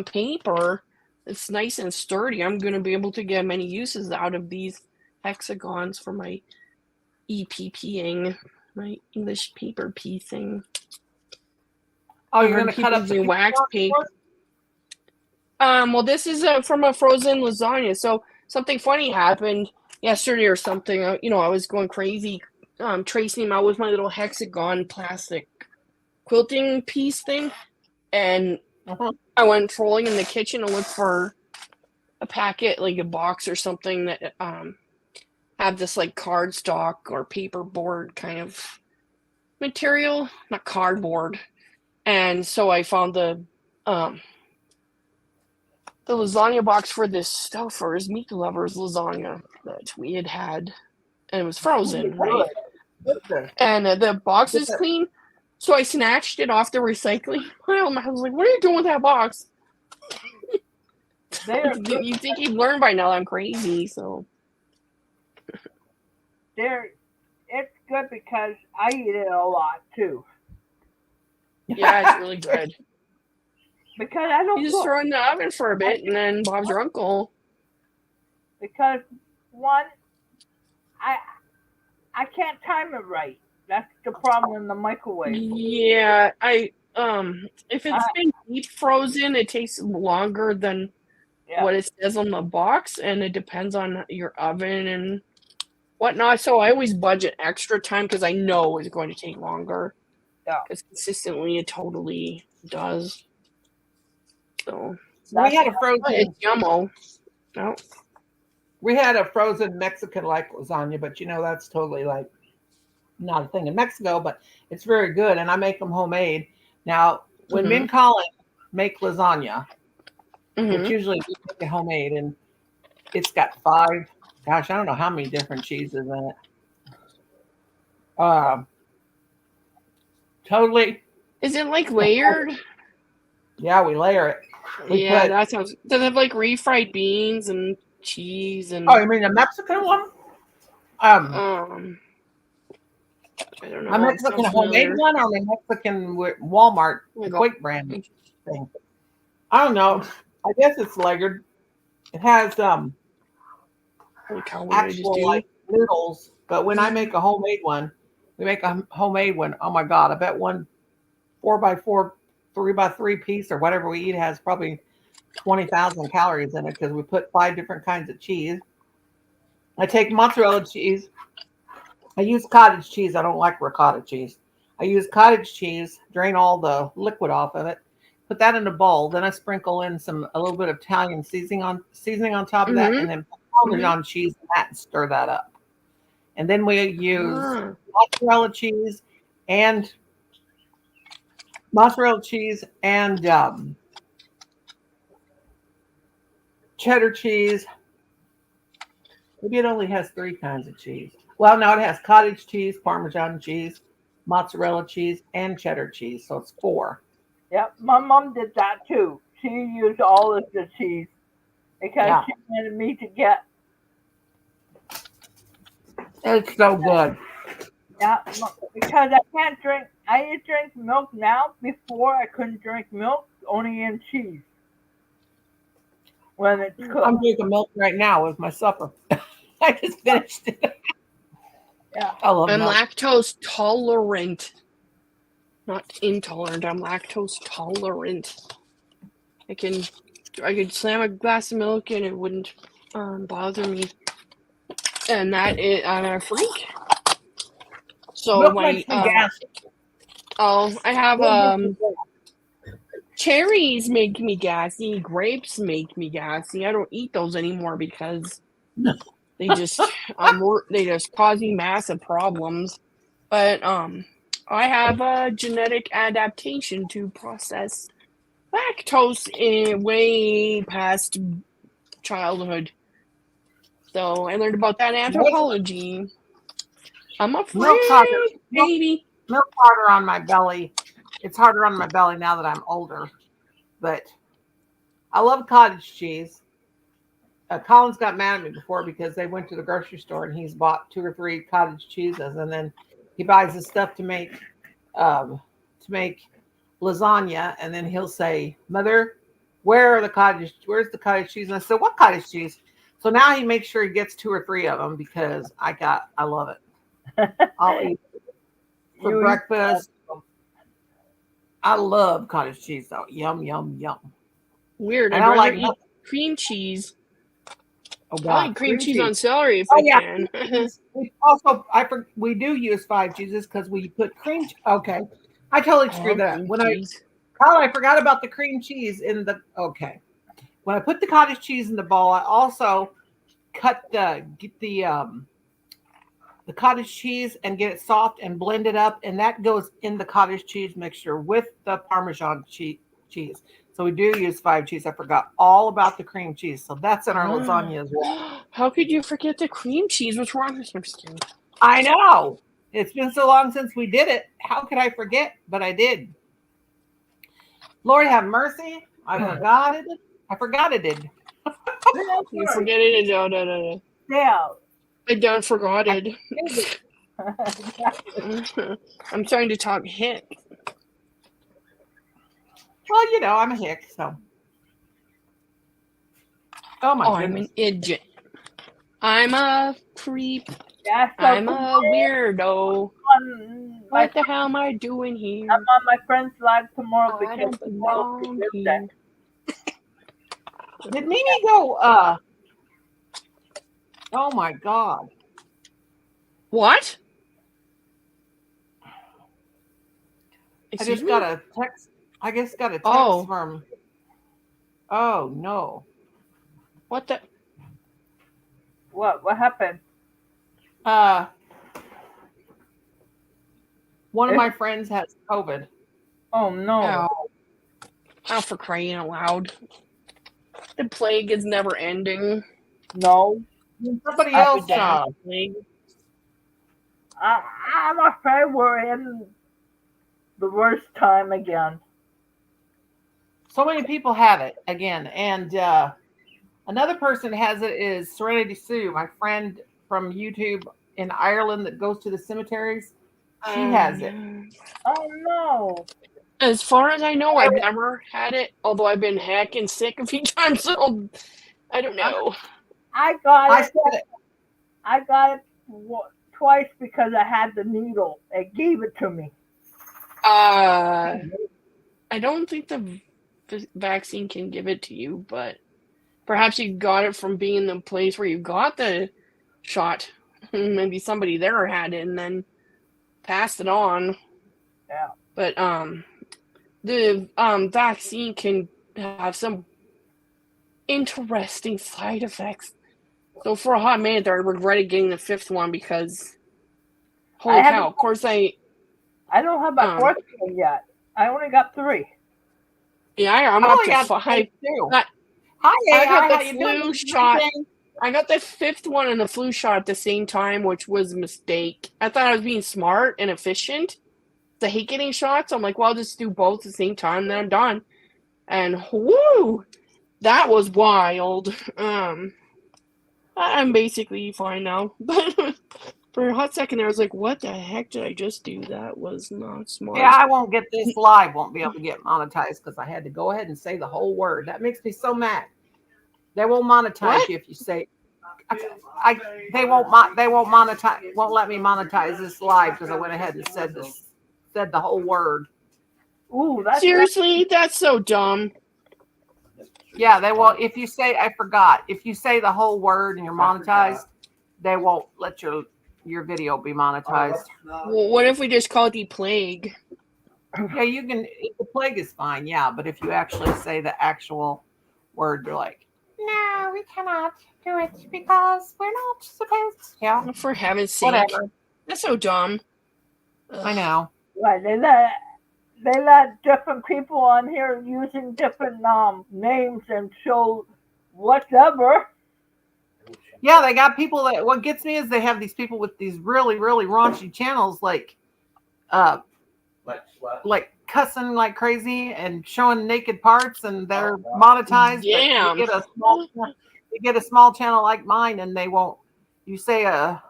paper. It's nice and sturdy. I'm going to be able to get many uses out of these hexagons for my EPPing, my English paper piecing. Oh, you're going to cut up the wax paper? Well, this is from a frozen lasagna. So something funny happened yesterday or something. I was going crazy. Tracing them out with my little hexagon plastic quilting piece thing, and Uh-huh. I went trolling in the kitchen to look for a packet, like a box or something that had this like cardstock or paperboard kind of material, not cardboard. And so I found the lasagna box for this stuff for his meat lovers lasagna that we had, and it was frozen, right? And the box is clean, so I snatched it off the recycling pile. And I was like, "What are you doing with that box?" You think he'd learn by now? I'm crazy, so It's good because I eat it a lot too. yeah, it's really good. Because I don't You just cook. throw it in the oven for a bit, and then Bob's your uncle. Because one, I can't time it right. That's the problem in the microwave. Yeah, if it's been deep frozen, it takes longer than what it says on the box, and it depends on your oven and whatnot. So I always budget extra time because I know it's going to take longer. Yeah. Because consistently, it totally does. So We had a frozen. it's yummo. No. We had a frozen Mexican like lasagna, but that's totally like not a thing in Mexico, but it's very good, and I make them homemade. Now, when me and Colin make lasagna, it's usually we make it homemade, and it's got 5. Gosh, I don't know how many different cheeses in it. Totally. Is it like layered? Yeah, we layer it. That sounds. Does it have like refried beans and cheese and? Oh, you mean the Mexican one? I don't know. A Mexican homemade one or a Mexican Walmart quick brand thing? I don't know. I guess it's layered. It has actual like noodles, but when I make a homemade one, we make a homemade one. Oh my God! I bet one 4x4, 3x3 piece or whatever we eat has probably 20,000 calories in it because we put 5 different kinds of cheese. I take mozzarella cheese. I use cottage cheese. I don't like ricotta cheese. I use cottage cheese, drain all the liquid off of it, put that in a bowl. Then I sprinkle in a little bit of Italian seasoning on top of that, and then put Parmesan cheese in that and stir that up. And then we use mozzarella cheese and cheddar cheese. Maybe it only has 3 kinds of cheese. Well, no, it has cottage cheese, Parmesan cheese, mozzarella cheese, and cheddar cheese. So it's 4. Yep, my mom did that too. She used all of the cheese because she wanted me to get. It's so good. Yeah, because I can't drink. I drink milk now. Before I couldn't drink milk, only in cheese. When it's cooked. I'm drinking milk right now with my supper. I just finished it. Yeah, I'm lactose tolerant, not intolerant. I'm lactose tolerant. I could slam a glass of milk and it wouldn't bother me. And I'm a freak. So milk makes me gassy. I have cherries make me gassy. Grapes make me gassy. I don't eat those anymore because they just cause me massive problems. But I have a genetic adaptation to process lactose way past childhood. So I learned about that in anthropology. I'm a freak, baby. Milk harder on my belly. It's harder on my belly now that I'm older. But I love cottage cheese. Colin's got mad at me before because they went to the grocery store and he's bought 2 or 3 cottage cheeses, and then he buys the stuff to make lasagna, and then he'll say, "Mother, where's the cottage cheese?" And I said, "What cottage cheese?" So now he makes sure he gets 2 or 3 of them because I love it. I'll eat it for breakfast. I love cottage cheese though. Yum, yum, yum. Weird. And I'd I rather eat cream cheese. Oh, God. I like cream cheese on celery if I can. We do use 5 cheeses because we put cream. Okay, I totally screwed that up. Oh, I forgot about the cream cheese in the. Okay, when I put the cottage cheese in the bowl, I also get the cottage cheese and get it soft and blend it up, and that goes in the cottage cheese mixture with the Parmesan cheese. So we do use 5 cheese. I forgot all about the cream cheese, so that's in our lasagna as well. How could you forget the cream cheese? What's wrong with your skin? I know. It's been so long since we did it. How could I forget? But I did. Lord have mercy. I forgot it. I forgot it did. You forget it? No. Yeah. I don't forgot it. I'm trying to talk hick. Well, you know, I'm a hick, so. Oh my I'm goodness. an idiot. I'm a creep. Yeah, so I'm a weirdo. on my, What the hell am I doing here? I'm on my friend's live tomorrow I because don't tomorrow's belong his here. birthday. Did Mimi go, oh my God. What? I Excuse just me? got a text. I just got a text Oh. from. Oh no. What the? What happened? One of my friends has COVID. Oh no. Oh, for crying out loud. The plague is never ending. No. Somebody else. Plague. I'm afraid we're in the worst time again. So many people have it again, and another person has it is Serenity Sue, my friend from YouTube in Ireland that goes to the cemeteries. She has it. Oh no. As far as I know, I've never had it, although I've been hacking sick a few times, so I don't know. I got I it. said it. I got it twice because I had the needle. It gave it to me. I don't think the vaccine can give it to you, but perhaps you got it from being in the place where you got the shot. Maybe somebody there had it and then passed it on. Yeah. But the vaccine can have some interesting side effects. So for a hot minute there, I regretted getting the 5th one because holy cow! Of course I don't have my 4th one yet. I only got 3. Yeah, I'm up to 5. Hi, I got how the you flu doing? shot. I got the 5th one and the flu shot at the same time, which was a mistake. I thought I was being smart and efficient. I hate getting shots. I'm like, well, I'll just do both at the same time, then I'm done. And whoo, that was wild. I'm basically fine now. But for a hot second there, I was like, what the heck did I just do? That was not smart. Yeah, I won't get this live. Won't be able to get monetized because I had to go ahead and say the whole word. That makes me so mad. They won't monetize you if you say. They won't monetize. Won't let me monetize this live because I went ahead and said the whole word. Ooh, that's seriously, that's so dumb. Yeah, they will. If you say I forgot, if you say the whole word and you're monetized, they won't let your video be monetized. Well, what if we just call it the plague? Yeah, you can. The plague is fine. Yeah, but if you actually say the actual word, you're like, no, we cannot do it because we're not supposed to. Yeah, For heaven's sake. whatever. That's so dumb. I know. right. They let different people on here using different names and show whatever. Yeah, they got people that. What gets me is they have these people with these really, really raunchy channels, like cussing like crazy and showing naked parts, and they're monetized. Damn. But you get a small channel like mine, and they won't. You say a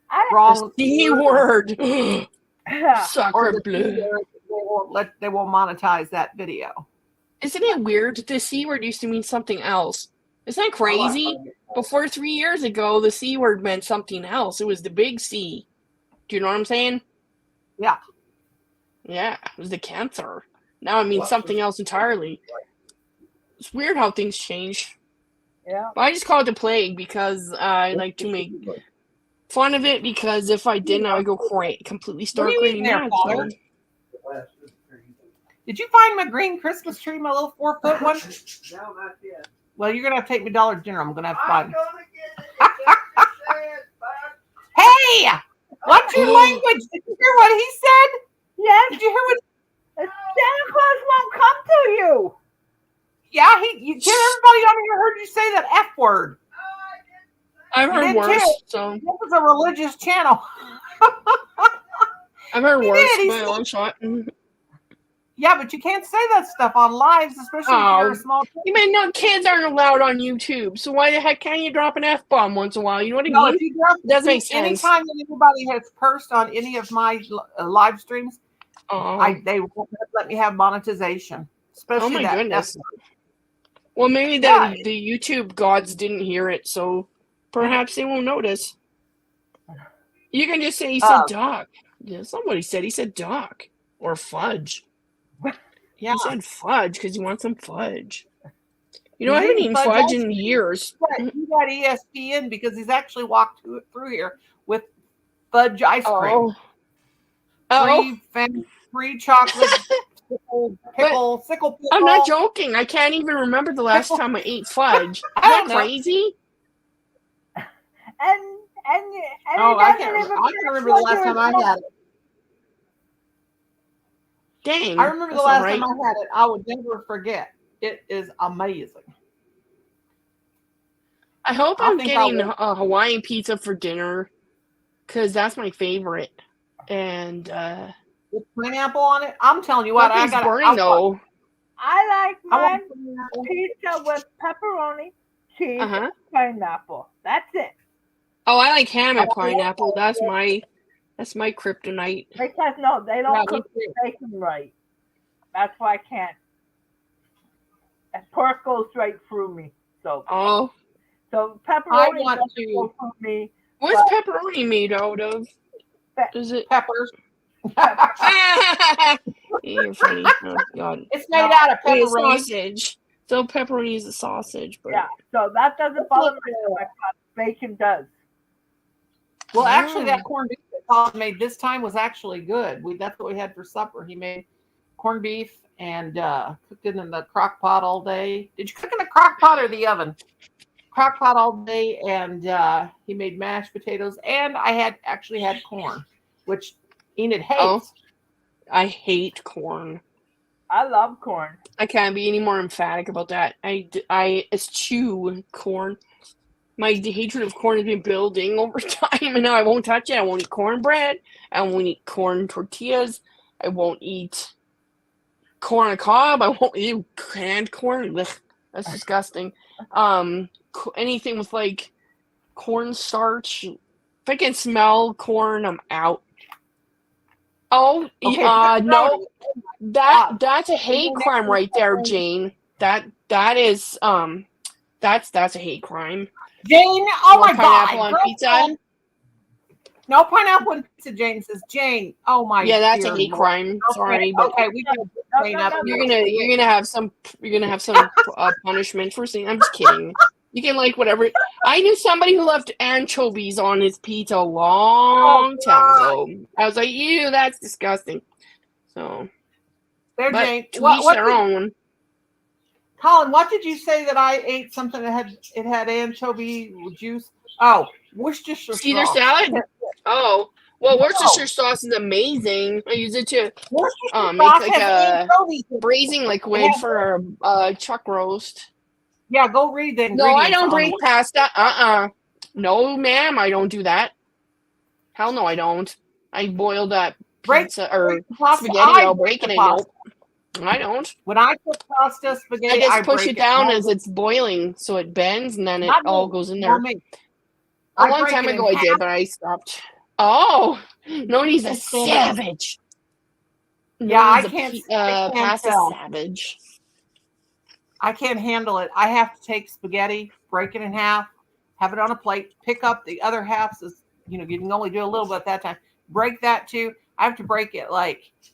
I wrong C word. or Sucker the blue. they won't monetize that video. Isn't it weird? The C word used to mean something else. Isn't that crazy? Before 3 years ago, the C word meant something else. It was the big C. Do you know what I'm saying? Yeah. Yeah, it was the cancer. Now it means something else entirely. It's weird how things change. Yeah. But I just call it the plague because I like to make fun of it, because if I didn't, I would go completely What start are you crazy eating there, mad. Father? Did you find my green Christmas tree, my little 4-foot one? No, not yet. Well, you're gonna have to take me to Dollar General. I'm gonna have to buy I'm them. gonna get it. Just say it, but Hey, what's your language? Did you hear what he said? Yes, Did you hear what? Santa Claus won't come to you. Yeah, everybody on here heard you say that F word. I've You heard did worse. too. So This is a religious channel. I've heard He worse. did, he By a said- long shot. Yeah, but you can't say that stuff on lives, especially if you're Oh. a small. You mean no kids aren't allowed on YouTube? So why the heck can't you drop an F-bomb once in a while? You know what I No, mean? if you drop, Doesn't make sense. anytime that anybody has cursed on any of my live streams, Oh, they won't let me have monetization. Especially oh my that goodness. F word. Well, maybe Yeah. the YouTube gods didn't hear it, so perhaps they won't notice. You can just say he said duck. Yeah, somebody said he said duck or fudge. Yeah, He said fudge because he wants some fudge. You He's know, I haven't eating eaten fudge fudge ice in cream. years. he got ESPN because he's actually walked through here with fudge ice cream, Oh, free chocolate, sickle. I'm not joking. I can't even remember the last time I ate fudge. Is I that don't know. crazy? And Oh, he I doesn't can't even remember the last time I had it. Dang. I remember the that's last not right. time I had it. I would never forget. It is amazing. I hope I I'm think I getting will. a Hawaiian pizza for dinner because that's my favorite. And With pineapple on it. I'm telling you what, I nothing's got burning though. I like I my want pizza with pepperoni, cheese, Uh-huh. and pineapple. That's it. Oh, I like ham and pineapple. That's my kryptonite. Because no, they Yeah, don't me cook too. bacon right. That's why I can't. And pork goes straight through me. So Oh, pepperoni want doesn't to- go through me. what's pepperoni made out of? Is it? peppers. You're funny. Oh God. It's made out of Wait, it's pepperoni. sausage. So pepperoni is a sausage, but Yeah. So that doesn't bother me so much, but bacon does. Well, actually, Yeah. that corned beef that Colin made this time was actually good. That's what we had for supper. He made corned beef and cooked it in the crock pot all day. Did you cook in the crock pot or the oven? Crock pot all day, and he made mashed potatoes. And I had corn, which Enid hates. Oh. I hate corn. I love corn. I can't be any more emphatic about that. I eschew corn. My hatred of corn has been building over time, and now I won't touch it. I won't eat cornbread. I won't eat corn tortillas. I won't eat corn on the cob. I won't eat canned corn. Ugh, that's disgusting. Anything with like cornstarch. If I can smell corn, I'm out. Oh, Okay, no. That's a hate crime right there, Jane. That's a hate crime. Jane, oh You my want pineapple God. on pizza? girlfriend. No pineapple on pizza, Jane says. Jane, oh my Yeah, that's a dear hate Lord. crime. Sorry, but Okay, we gotta clean up. you're gonna have some punishment for saying. I'm just kidding. You can like whatever. I knew somebody who left anchovies on his pizza a long time ago. I was like, ew, that's disgusting. So, There, but Jane. to What, each what their did, own. Colin, what did you say that I ate something that had anchovy juice? Oh, Worcestershire Caesar sauce. salad. Oh, well, No. Worcestershire sauce is amazing. I use it to Worcestershire make sauce like has a anchovies in it. braising liquid for a chuck roast. Yeah, go read the No, I ingredients don't on break pasta. No, ma'am, I don't do that. Hell no, I don't. I boil that Break- pizza or pasta. spaghetti. I I'll break break the it. pasta. Nope, I don't. When I cook pasta, I spaghetti, just push break it down No, as it's boiling, so it bends, and then it not all me. goes in Not there. me. A I long break time it ago, in I did, half. but I stopped. Oh, no, he's a Just stand up. savage. Yeah, I Nobody's a can't pasta tell. savage. I can't handle it. I have to take spaghetti, break it in half, have it on a plate, pick up the other half. So, you can only do a little bit at that time. Break that too. I have to break it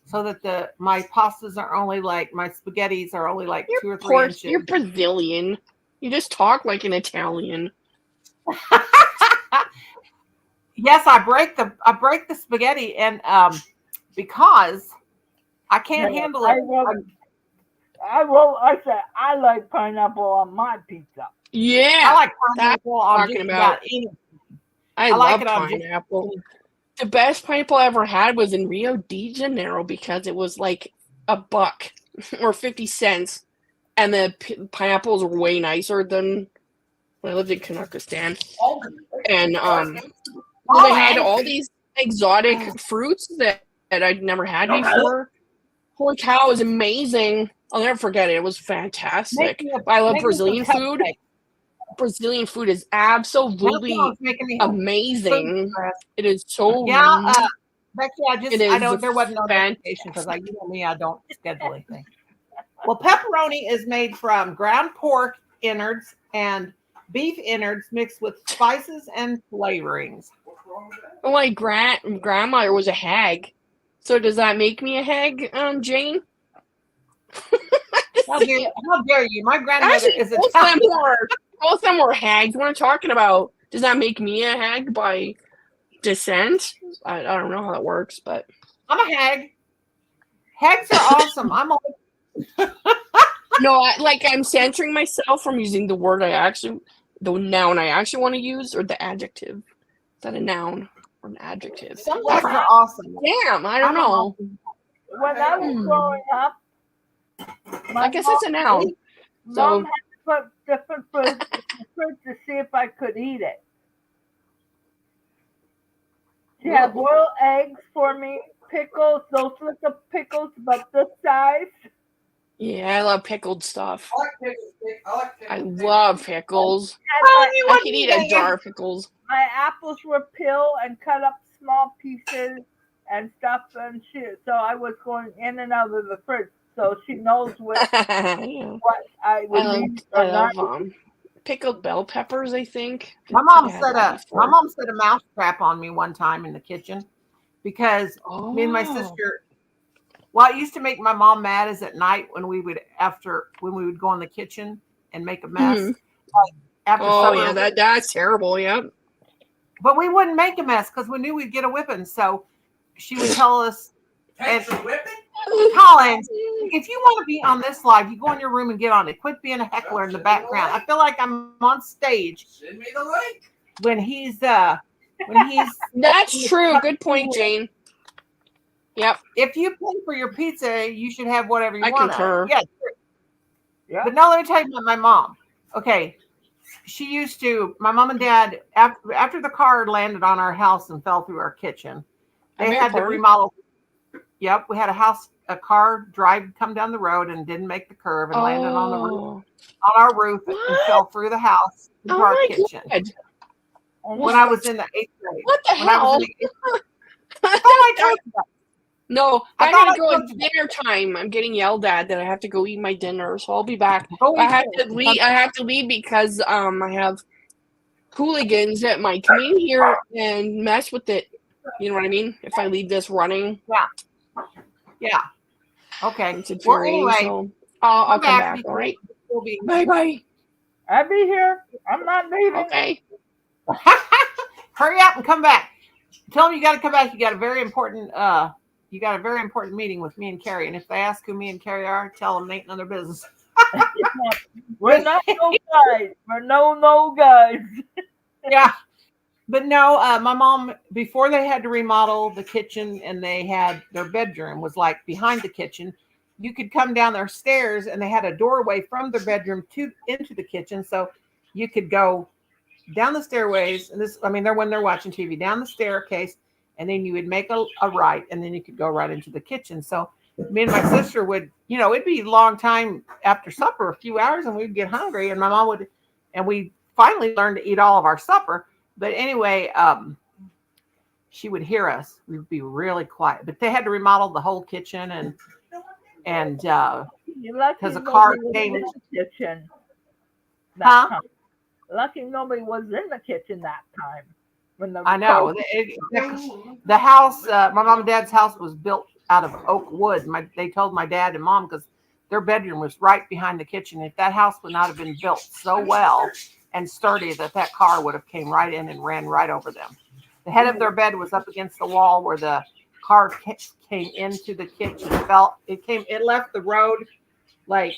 so that my pastas are only my spaghettis are only 2 or 3 inches. You're Brazilian. You just talk like an Italian. Yes, I break the spaghetti, and because I can't No, handle I it. won't. I said I like pineapple on my pizza. I Yeah, like that's pineapple on talking just about. about anything. I like love it on just pineapple. The best pineapple I ever had was in Rio de Janeiro because it was like $1 or 50 cents, and the pineapples were way nicer than when I lived in Kazakhstan. And well, they had all these exotic fruits that I'd never had before. Holy cow, it was amazing. I'll never forget it. It was fantastic. I love Brazilian food. Brazilian food is absolutely amazing. It is so Becky, I don't. There wasn't no notification because you know me, I don't schedule anything. Well, pepperoni is made from ground pork innards and beef innards mixed with spices and flavorings. My grandmother was a hag. So does that make me a hag, Jane? How dare you? My grandmother Actually, is both of them were hags. What I'm talking about. Does that make me a hag by descent? I don't know how that works, but I'm a hag. Hags are awesome. I'm a no, I'm censoring myself from using the noun I actually want to use, or the adjective. Is that a noun or an adjective? Some hags are awesome. Damn, I don't know. When I was growing up, I guess it's a noun. Mom had to put different fruits in the fridge to see if I could eat it. She had boiled eggs for me, pickles, those little pickles, but this size. Yeah, I love pickled stuff. I like pickles. I love pickles. I could eat a jar of pickles. My apples were peeled and cut up small pieces and stuff, and so I was going in and out of the fridge, so she knows what I would eat or not. I love pickled bell peppers. I think my mom set a mouse trap on me one time in the kitchen because me and my sister. What used to make my mom mad is at night when we would go in the kitchen and make a mess. After supper, that's terrible. Yeah. But we wouldn't make a mess because we knew we'd get a whipping. So she would tell us, Collins, if you want to be on this live, you go in your room and get on it. Quit being a heckler in the background. I feel like I'm on stage. Send me the link. When he's That's true. Good point, Jane. Yep. If you pay for your pizza, you should have whatever you want. I concur. Yeah. But now let me tell you about my mom. Okay. She used to, my mom and dad, after the car landed on our house and fell through our kitchen, they had to remodel. Yep. We had a car come down the road and didn't make the curve and landed on our roof and fell through the house into our kitchen. When I was in the 8th grade. What the hell? I told you that. No, I gotta go. It's dinner time. I'm getting yelled at that I have to go eat my dinner, so I'll be back. I have to leave because I have hooligans that might come in here and mess with it. You know what I mean? If I leave this running. Yeah. Okay. It's infuriating. So I'll come back. All right. Bye. I'll be here. I'm not leaving. Okay. Hurry up and come back. Tell them you got to come back. You got a very important meeting with me and Carrie. And if they ask who me and Carrie are, tell them it ain't none of their business. We're not no guys. We're no guys. Yeah. But no, my mom, before they had to remodel the kitchen and they had their bedroom was like behind the kitchen, you could come down their stairs and they had a doorway from their bedroom into the kitchen. So you could go down the stairways and when they're watching TV, down the staircase, and then you would make a right, and then you could go right into the kitchen. So me and my sister would, it'd be a long time after supper, a few hours, and we'd get hungry. And my mom would, and we finally learned to eat all of our supper. But anyway, she would hear us. We'd be really quiet. But they had to remodel the whole kitchen, and because a car came in the kitchen. Lucky nobody was in the kitchen that time. I know. The house, my mom and dad's house was built out of oak wood. They told my dad and mom because their bedroom was right behind the kitchen. If that house would not have been built so well and sturdy that car would have came right in and ran right over them. The head of their bed was up against the wall where the car came into the kitchen. It left the road, like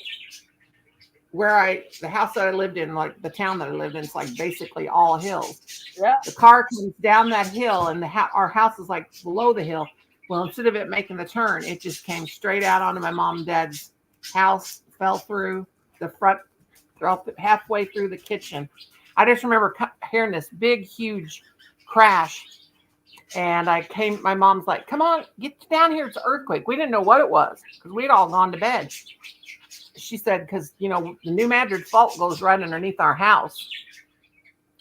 where the house that I lived in, like the town that I lived in, it's like basically all hills. Yeah. The car comes down that hill, and our house is like below the hill. Well, instead of it making the turn, it just came straight out onto my mom and dad's house, fell through the front, halfway through the kitchen. I just remember hearing this big, huge crash. And my mom's like, come on, get down here. It's an earthquake. We didn't know what it was because we'd all gone to bed. She said, because, the New Madrid fault goes right underneath our house.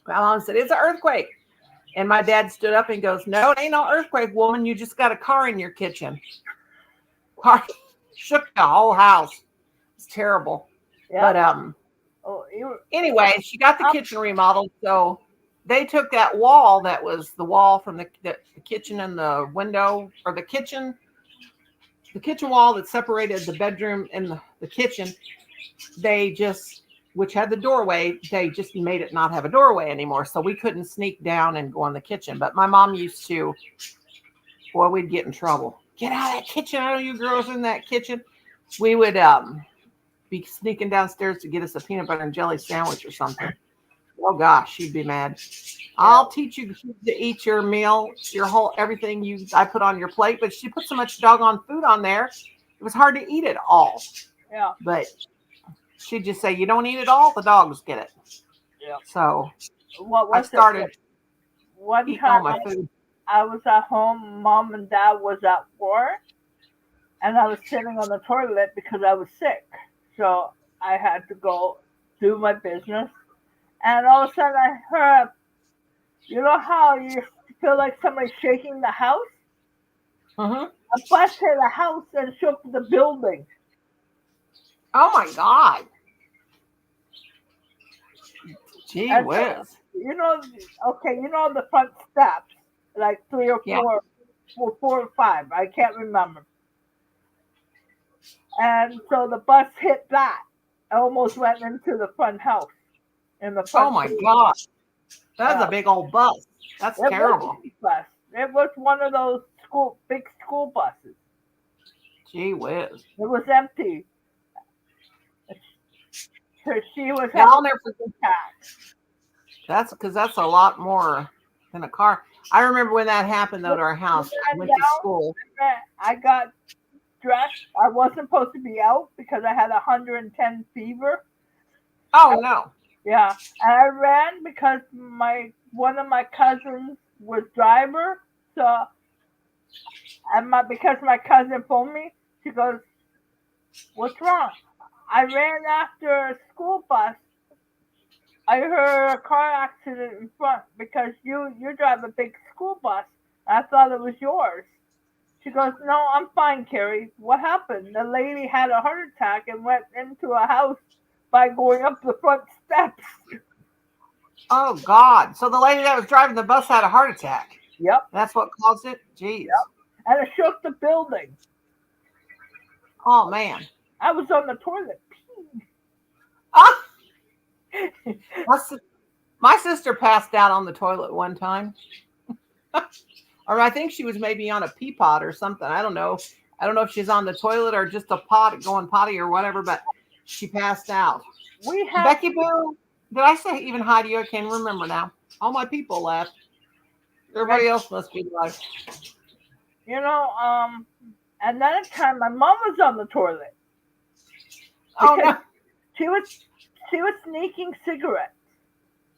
My mom said, it's an earthquake. And my dad stood up and goes, no, it ain't no earthquake, woman. You just got a car in your kitchen. Car shook the whole house. It's terrible. Yeah. But anyway, she got the kitchen remodeled. So they took that wall that was the wall from the kitchen and the window, or the kitchen wall that separated the bedroom and the kitchen. Which had the doorway, they just made it not have a doorway anymore. So we couldn't sneak down and go in the kitchen. But my mom used to, boy, we'd get in trouble. Get out of that kitchen. I know you girls in that kitchen. We would be sneaking downstairs to get us a peanut butter and jelly sandwich or something. Oh gosh, she'd be mad. I'll teach you to eat your meal, everything I put on your plate. But she put so much doggone food on there, it was hard to eat it all. Yeah. But she'd just say, you don't eat it all, the dogs get it. Yeah. So I started one eating all time my food. I was at home, mom and dad was at work, and I was sitting on the toilet because I was sick. So I had to go do my business. And all of a sudden I heard, you know how you feel like somebody's shaking the house? Uh-huh. A bus hit the house and shook the building. Oh my God. Gee And whiz. You know the front steps, like 3 or 4, 4 or 5, I can't remember. And so the bus hit that. I almost went into the front house. In the front Oh my seat. gosh. That's a big old bus. That's It terrible. Was it was one of those big school buses. Gee whiz. It was empty. She was Yeah, I'll never forget that. That's a lot more than a car. I remember when that happened though to our house. I went to school. I got dressed. I wasn't supposed to be out because I had 110 fever. Oh no. Yeah, and I ran because one of my cousins was driver. So, because my cousin phoned me, she goes, "What's wrong?" I ran after a school bus. I heard a car accident in front because you drive a big school bus. I thought it was yours. She goes, "No, I'm fine, Carrie. What happened?" The lady had a heart attack and went into a house by going up the front steps. Oh God. So the lady that was driving the bus had a heart attack. Yep. That's what caused it? Jeez. Yep. And it shook the building. Oh man. I was on the toilet peeing. Ah! My sister passed out on the toilet one time. Or I think she was maybe on a pee pot or something. I don't know. I don't know if she's on the toilet or just a pot going potty or whatever, but she passed out. Becky Boo, did I say even hi to you? I can't remember now. All my people left. Everybody else must be like. Another time my mom was on the toilet. Oh no. She was sneaking cigarettes.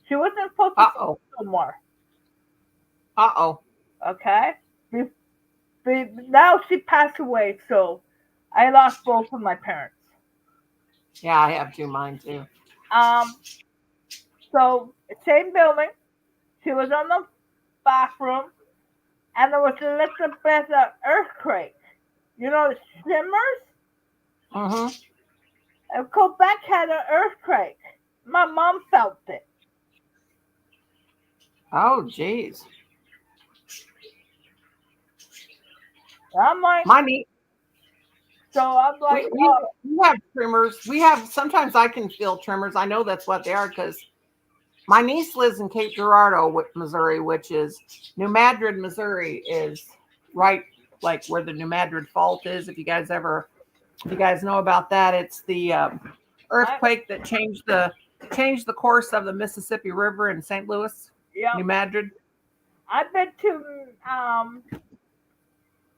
She wasn't supposed to smoke no more. Okay? Now she passed away, so I lost both of my parents. Yeah, I have two, mine too. So same building. She was on the bathroom, and there was a little bit of earthquake. You know, the shimmers. Mm-hmm. And Quebec had an earthquake. My mom felt it. Oh, geez. I'm like, so I'm like, we have tremors. Sometimes I can feel tremors. I know that's what they are because my niece lives in Cape Girardeau, Missouri, which is New Madrid, Missouri is right like where the New Madrid Fault is. If you guys know about that, it's the earthquake that changed the course of the Mississippi River in St. Louis, Yeah. New Madrid. I've been to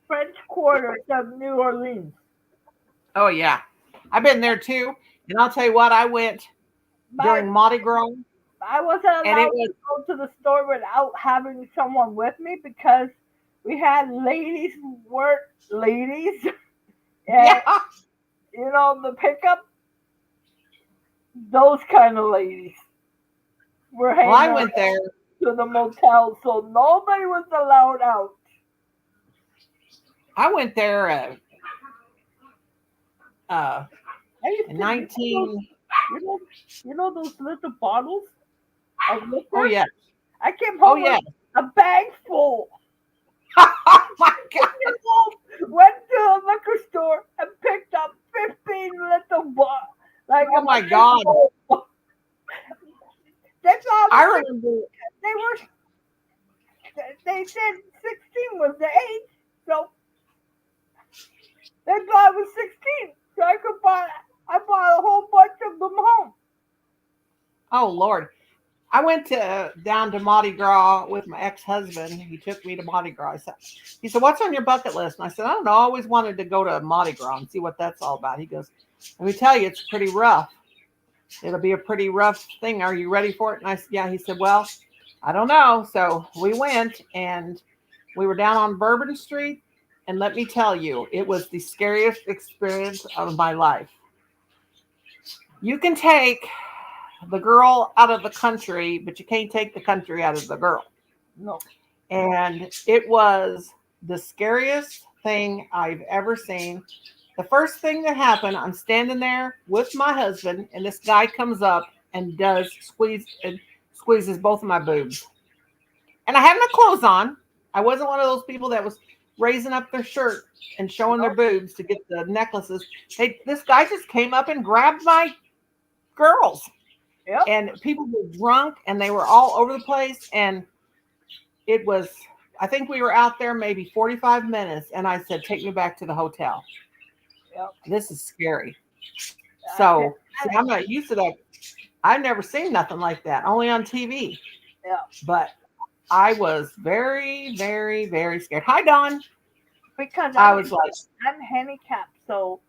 French Quarter of New Orleans. Oh yeah, I've been there too, and I'll tell you what, I went during Mardi Gras. I wasn't And allowed to go to the store without having someone with me because we had ladies who weren't ladies. And, Yeah. you know, the pickup, those kind of ladies were hanging Well, I out went there. to the motel, so nobody was allowed out. I went there I used in to 19. you know those little bottles of liquor? Oh yeah. I came Oh home yeah. with a bag full. Oh my God. Went to a liquor store and picked up 15 little bottles. Like Oh my God. They thought I remember. they said 16 was the age, so they thought it was 16. So I bought a whole bunch of them home. Oh Lord. I went down to Mardi Gras with my ex-husband. He took me to Mardi Gras. He said, "What's on your bucket list?" And I said, "I don't know. I always wanted to go to Mardi Gras and see what that's all about." He goes, "Let me tell you, it's pretty rough. It'll be a pretty rough thing. Are you ready for it?" And I said, "Yeah." He said, "Well, I don't know." So we went, and we were down on Bourbon Street. And let me tell you, it was the scariest experience of my life. You can take the girl out of the country, but you can't take the country out of the girl. No. And it was the scariest thing I've ever seen. The first thing that happened, I'm standing there with my husband, and this guy comes up and squeezes both of my boobs. And I had no clothes on. I wasn't one of those people that was raising up their shirt and showing their boobs to get the necklaces. This guy just came up and grabbed my girls. Yep. And people were drunk and they were all over the place. And it was, I think we were out there maybe 45 minutes. And I said, "Take me back to the hotel." Yep. This is scary. So see, I'm not used to that. I've never seen nothing like that, only on TV. Yeah. But I was very, very, very scared. Hi, Dawn. Because I was like, I'm handicapped, so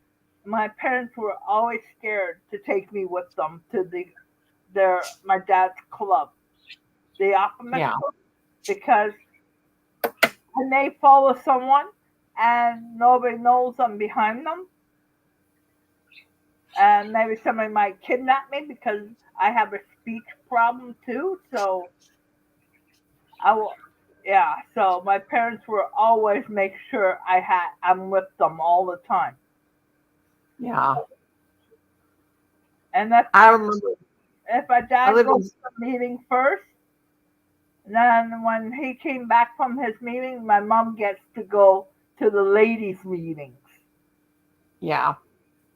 my parents were always scared to take me with them to my dad's club, the Optimist Yeah. Club, because when they follow someone and nobody knows I'm behind them, and maybe somebody might kidnap me because I have a speech problem too, so so my parents were always make sure I'm with them all the time. yeah. And that's I remember. if my dad live goes to the meeting first, then when he came back from his meeting, my mom gets to go to the ladies' meetings Yeah.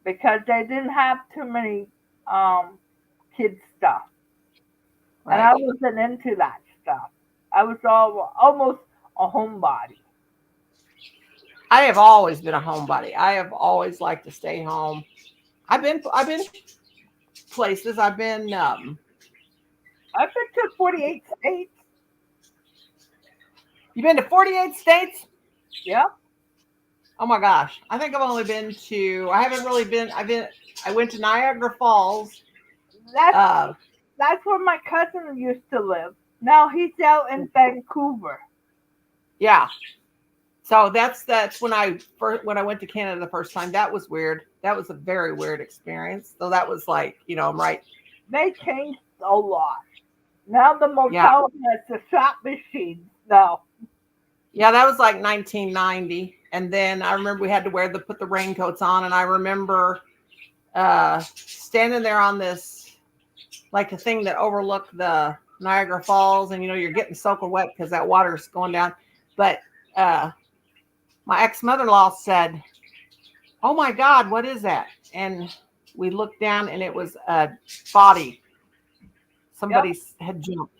because they didn't have too many kids stuff, Right. and I wasn't into that stuff. I was almost a homebody. I have always been a homebody. I have always liked to stay home. I've been places. I've been I've been to 48 states. You've been to 48 states? Yeah. Oh my gosh. I think I've only been to I haven't really been I went to Niagara Falls. That's where my cousin used to live. Now he's out in Vancouver. Yeah. So that's when I went to Canada the first time. That was weird. That was a very weird experience. So that was like, I'm right. They changed a lot. Now the motel has the shot machines now. Yeah, that was like 1990. And then I remember we had to put the raincoats on. And I remember standing there on this, like the thing that overlooked the Niagara Falls. And, you're getting soaking wet because that water's going down. But my ex-mother-in-law said, "Oh my God, what is that?" And we looked down and it was a body. Somebody had jumped.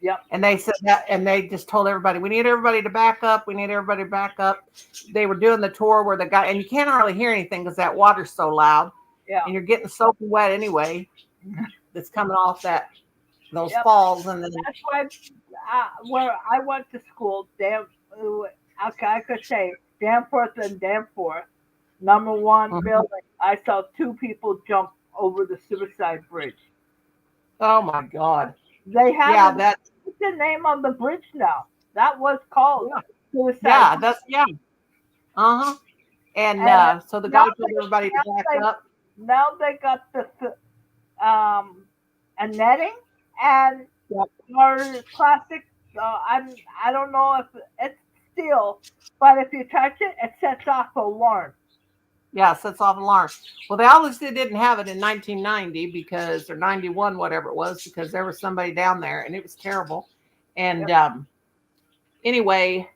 Yep. And they said that, and they just told everybody, we need everybody to back up. We need everybody to back up. They were doing the tour where the guy, and you can't hardly hear anything because that water's so loud. Yeah. And you're getting soaking wet anyway. That's coming off those Yep. falls. And then, That's why where I went to school, I could say Danforth and Danforth, number one Mhm. building. I saw 2 people jump over the suicide bridge. oh my God. They have Yeah, that, the name on the bridge now. That was called Yeah. suicide. yeah, that's, yeah. Uh-huh. And And so the guy now told everybody to now back they- up. Now they got a netting and Yep. our plastic. I don't know if it's steel, but if you touch it, it sets off an alarm. Yeah, sets off an alarm. Well, they obviously didn't have it in 1990 because, or 91, whatever it was, because there was somebody down there and it was terrible. And anyway,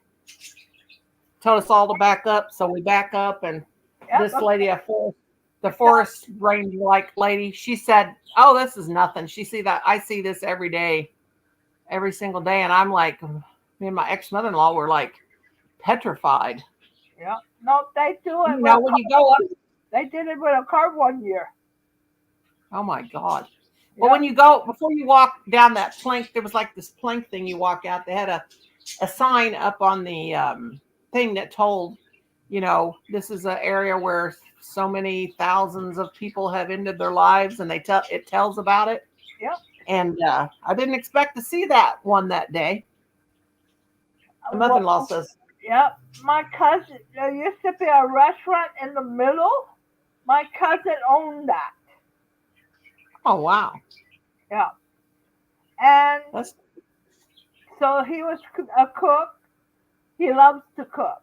told us all to back up. So we back up, and Yep, this lady, the forest ranger like lady, she said, oh, this is nothing. She see that, I see this every day, every single day. And I'm like, me and my ex-mother-in-law were like petrified. Yeah. No, they do it. You know, when you go up, They did it with a car one year. oh my God. Well, Yep. when you go, before you walk down that plank, there was like this plank thing you walk out. They had a sign up on the thing that told, you know, this is an area where so many thousands of people have ended their lives, and it tells about it. Yep. And I didn't expect to see that one that day. My mother-in-law says, Yep. My cousin, there used to be a restaurant in the middle. My cousin owned that. oh, wow. Yeah. And That's, so he was a cook. He loves to cook.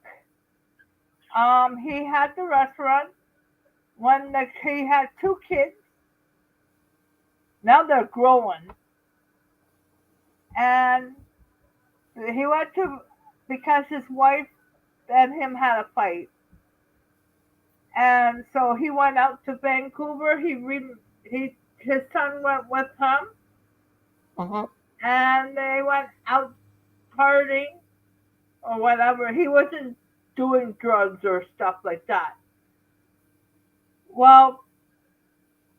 He had the restaurant when he had 2 kids. Now they're growing. And he went to, because his wife and him had a fight. And so he went out to Vancouver. His son went with him, uh-huh. and they went out partying or whatever. He wasn't doing drugs or stuff like that. Well,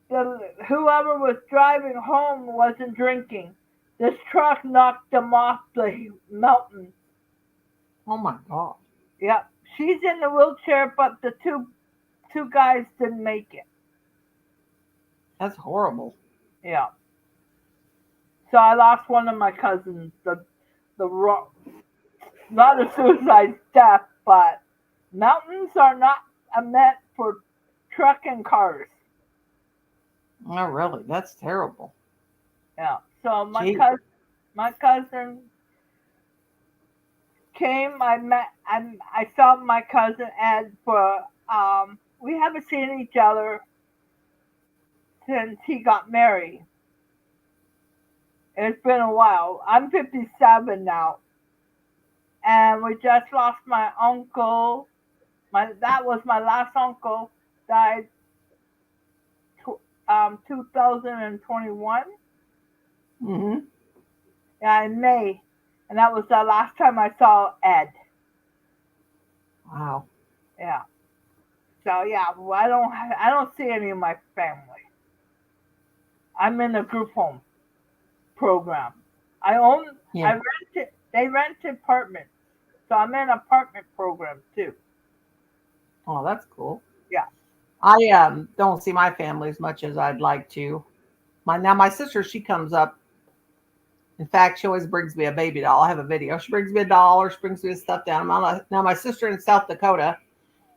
whoever was driving home wasn't drinking. This truck knocked them off the mountain. Oh my God. Yep. She's in the wheelchair, but the two guys didn't make it. That's horrible. Yeah. So I lost one of my cousins. Not a suicide death, but mountains are not meant for truck and cars. Oh, really? That's terrible. Yeah. So Gee. my cousin came. I saw my cousin Ed for. We haven't seen each other since he got married. It's been a while. I'm 57 now, and we just lost my uncle. That was my last uncle. Died 2021. Mm-hmm. Yeah, in May, and that was the last time I saw Ed. Wow. Yeah. So yeah, well, I don't see any of my family. I'm in a group home program. Yeah. They rent apartments, so I'm in an apartment program too. Oh, that's cool. Yeah. I don't see my family as much as I'd like to. My sister, she comes up. In fact, she always brings me a baby doll. I have a video. She brings me a doll, or she brings me a stuffed animal. Now my sister in South Dakota,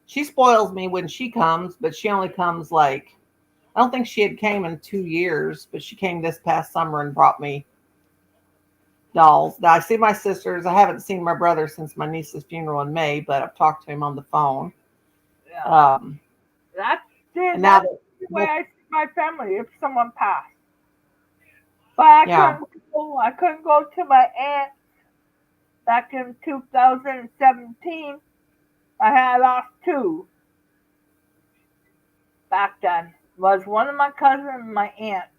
she spoils me when she comes, but she only comes like, I don't think she had came in 2 years, but she came this past summer and brought me dolls. Now I see my sisters. I haven't seen my brother since my niece's funeral in May, but I've talked to him on the phone. Yeah. That's And now the way I see my family if someone passed. But I couldn't go to my aunt back in 2017. I lost 2 back then. Was one of my cousins and my aunt.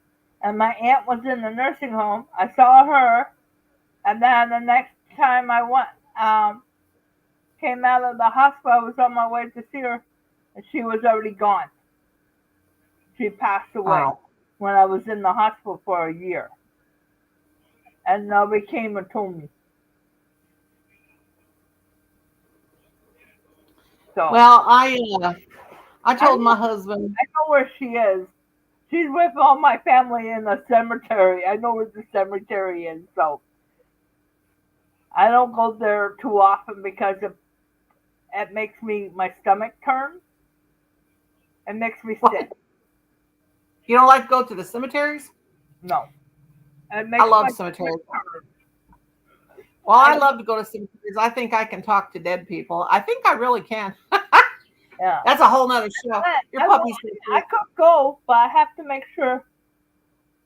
And my aunt was in the nursing home. I saw her And then the next time I went, came out of the hospital, I was on my way to see her, and she was already gone. She passed away Wow. when I was in the hospital for a year. And nobody came and told me. So Well, I told my husband. I know where she is. She's with all my family in the cemetery. I know where the cemetery is, so I don't go there too often because it makes my stomach turn. It makes me sick. You don't like to go to the cemeteries? No. It makes I love my cemeteries. stomach turn. Well, I love to go to cemeteries. I think I can talk to dead people. I think I really can. Yeah. That's a whole nother show. Your puppy's I could go, but I have to make sure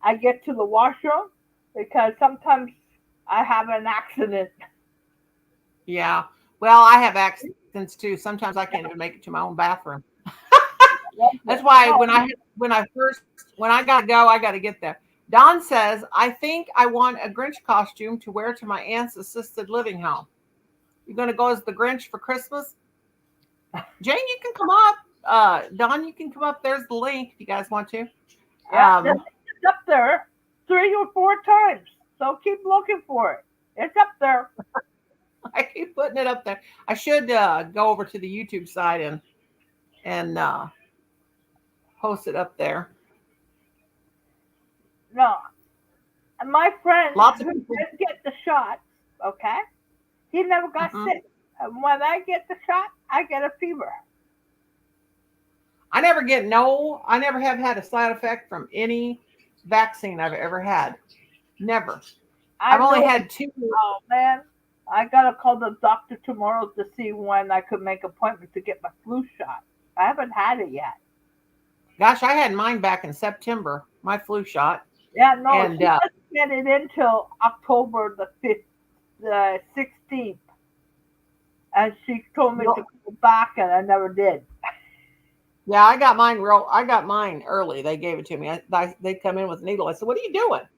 I get to the washroom because sometimes I have an accident. Yeah. Well, I have accidents too. Sometimes I can't even make it to my own bathroom. That's why when I gotta go, I gotta get there. Don says, I think I want a Grinch costume to wear to my aunt's assisted living home. You're gonna go as the Grinch for Christmas? Jane, you can come up. Don, you can come up. There's the link if you guys want to. Yeah, the link is up there 3 or 4 times. So keep looking for it. It's up there. I keep putting it up there. I should go over to the YouTube side and post it up there. No. My friend Lots of who people- did get the shot, okay? He never got sick. And when I get the shot, I get a fever. I never have had a side effect from any vaccine I've ever had. Never. I've only had 2. Oh, man. I got to call the doctor tomorrow to see when I could make an appointment to get my flu shot. I haven't had it yet. Gosh, I had mine back in September, my flu shot. Yeah, no, And, she doesn't get it until October the 16th. And she told me to go back, and I never did. Yeah, I got mine early. They gave it to me. They come in with a needle. I said, "What are you doing?" And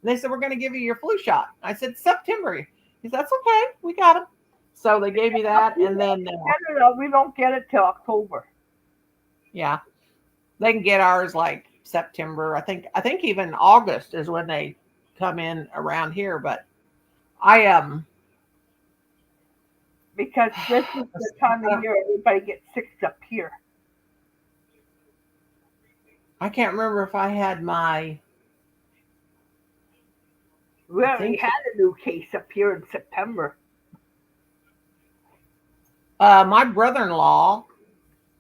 they said, "We're going to give you your flu shot." I said, "September." He said, "That's okay. We got them." So they gave me that, and then Canada, we don't get it till October. yeah, they can get ours like September. I think even August is when they come in around here. But because this is the time of year everybody gets sick up here. I can't remember if I had my. We already had a new case up here in September. My brother-in-law,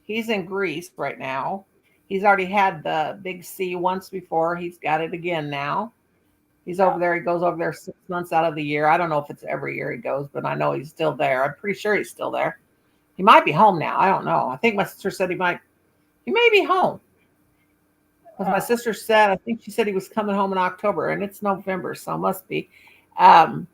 he's in Greece right now. He's already had the big C once before. He's got it again now. He's over there. He goes over there 6 months out of the year. I don't know if it's every year he goes, but I know he's still there. I'm pretty sure he's still there. He might be home now. I don't know. I think my sister said he may be home. Because my sister said, I think she said he was coming home in October, and it's November, so it must be. I've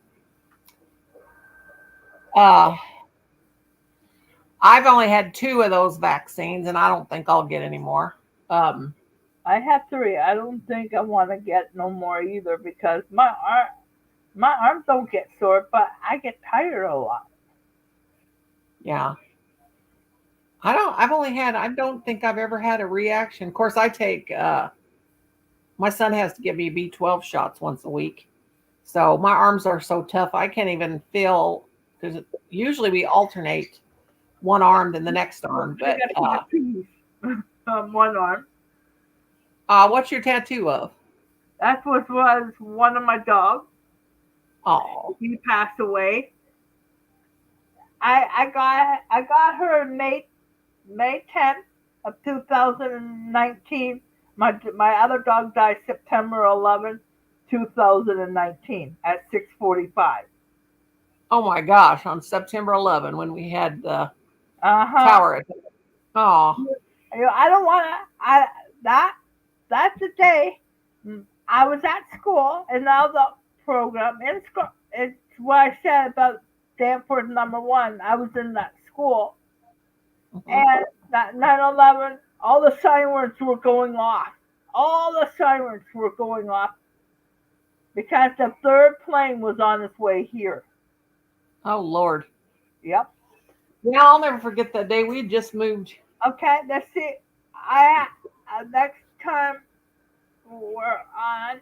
only had 2 of those vaccines, and I don't think I'll get any more. I had 3. I don't think I want to get no more either because my arms don't get sore, but I get tired a lot. Yeah. I don't think I've ever had a reaction. Of course, I take, my son has to give me B12 shots once a week. So my arms are so tough, I can't even feel, because usually we alternate one arm than the next arm. But one arm. What's your tattoo of? That was one of my dogs. Oh, He passed away. I got her May 10th of 2019. My other dog died September 11th, 2019 at 6:45. Oh my gosh! On September 11, when we had the tower attack. Oh, I don't want to. That's the day I was at school and now the program in school. It's what I said about Danforth #1. I was in that school, and that 9/11, all the sirens were going off. All the sirens were going off because the third plane was on its way here. Oh Lord. Yep. Yeah, I'll never forget that day. We had just moved. Okay, let's see. I next time we're on.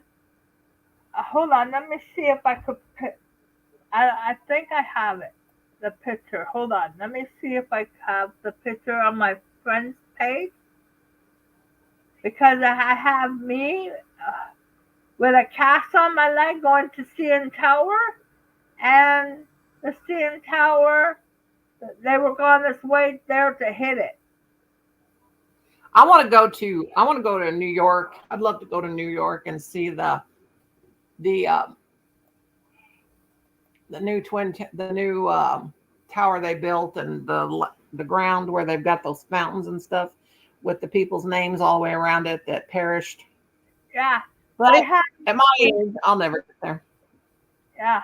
Hold on, let me see if I could. I think I have it. The picture. Hold on, let me see if I have the picture on my friend's page because I have me with a cast on my leg going to CN Tower, and the CN Tower. They were on this way there to hit it. I want to go to New York. I'd love to go to New York and see the new tower they built and the ground where they've got those fountains and stuff with the people's names all the way around it that perished. Yeah, But I have. at my age, I'll never get there. Yeah,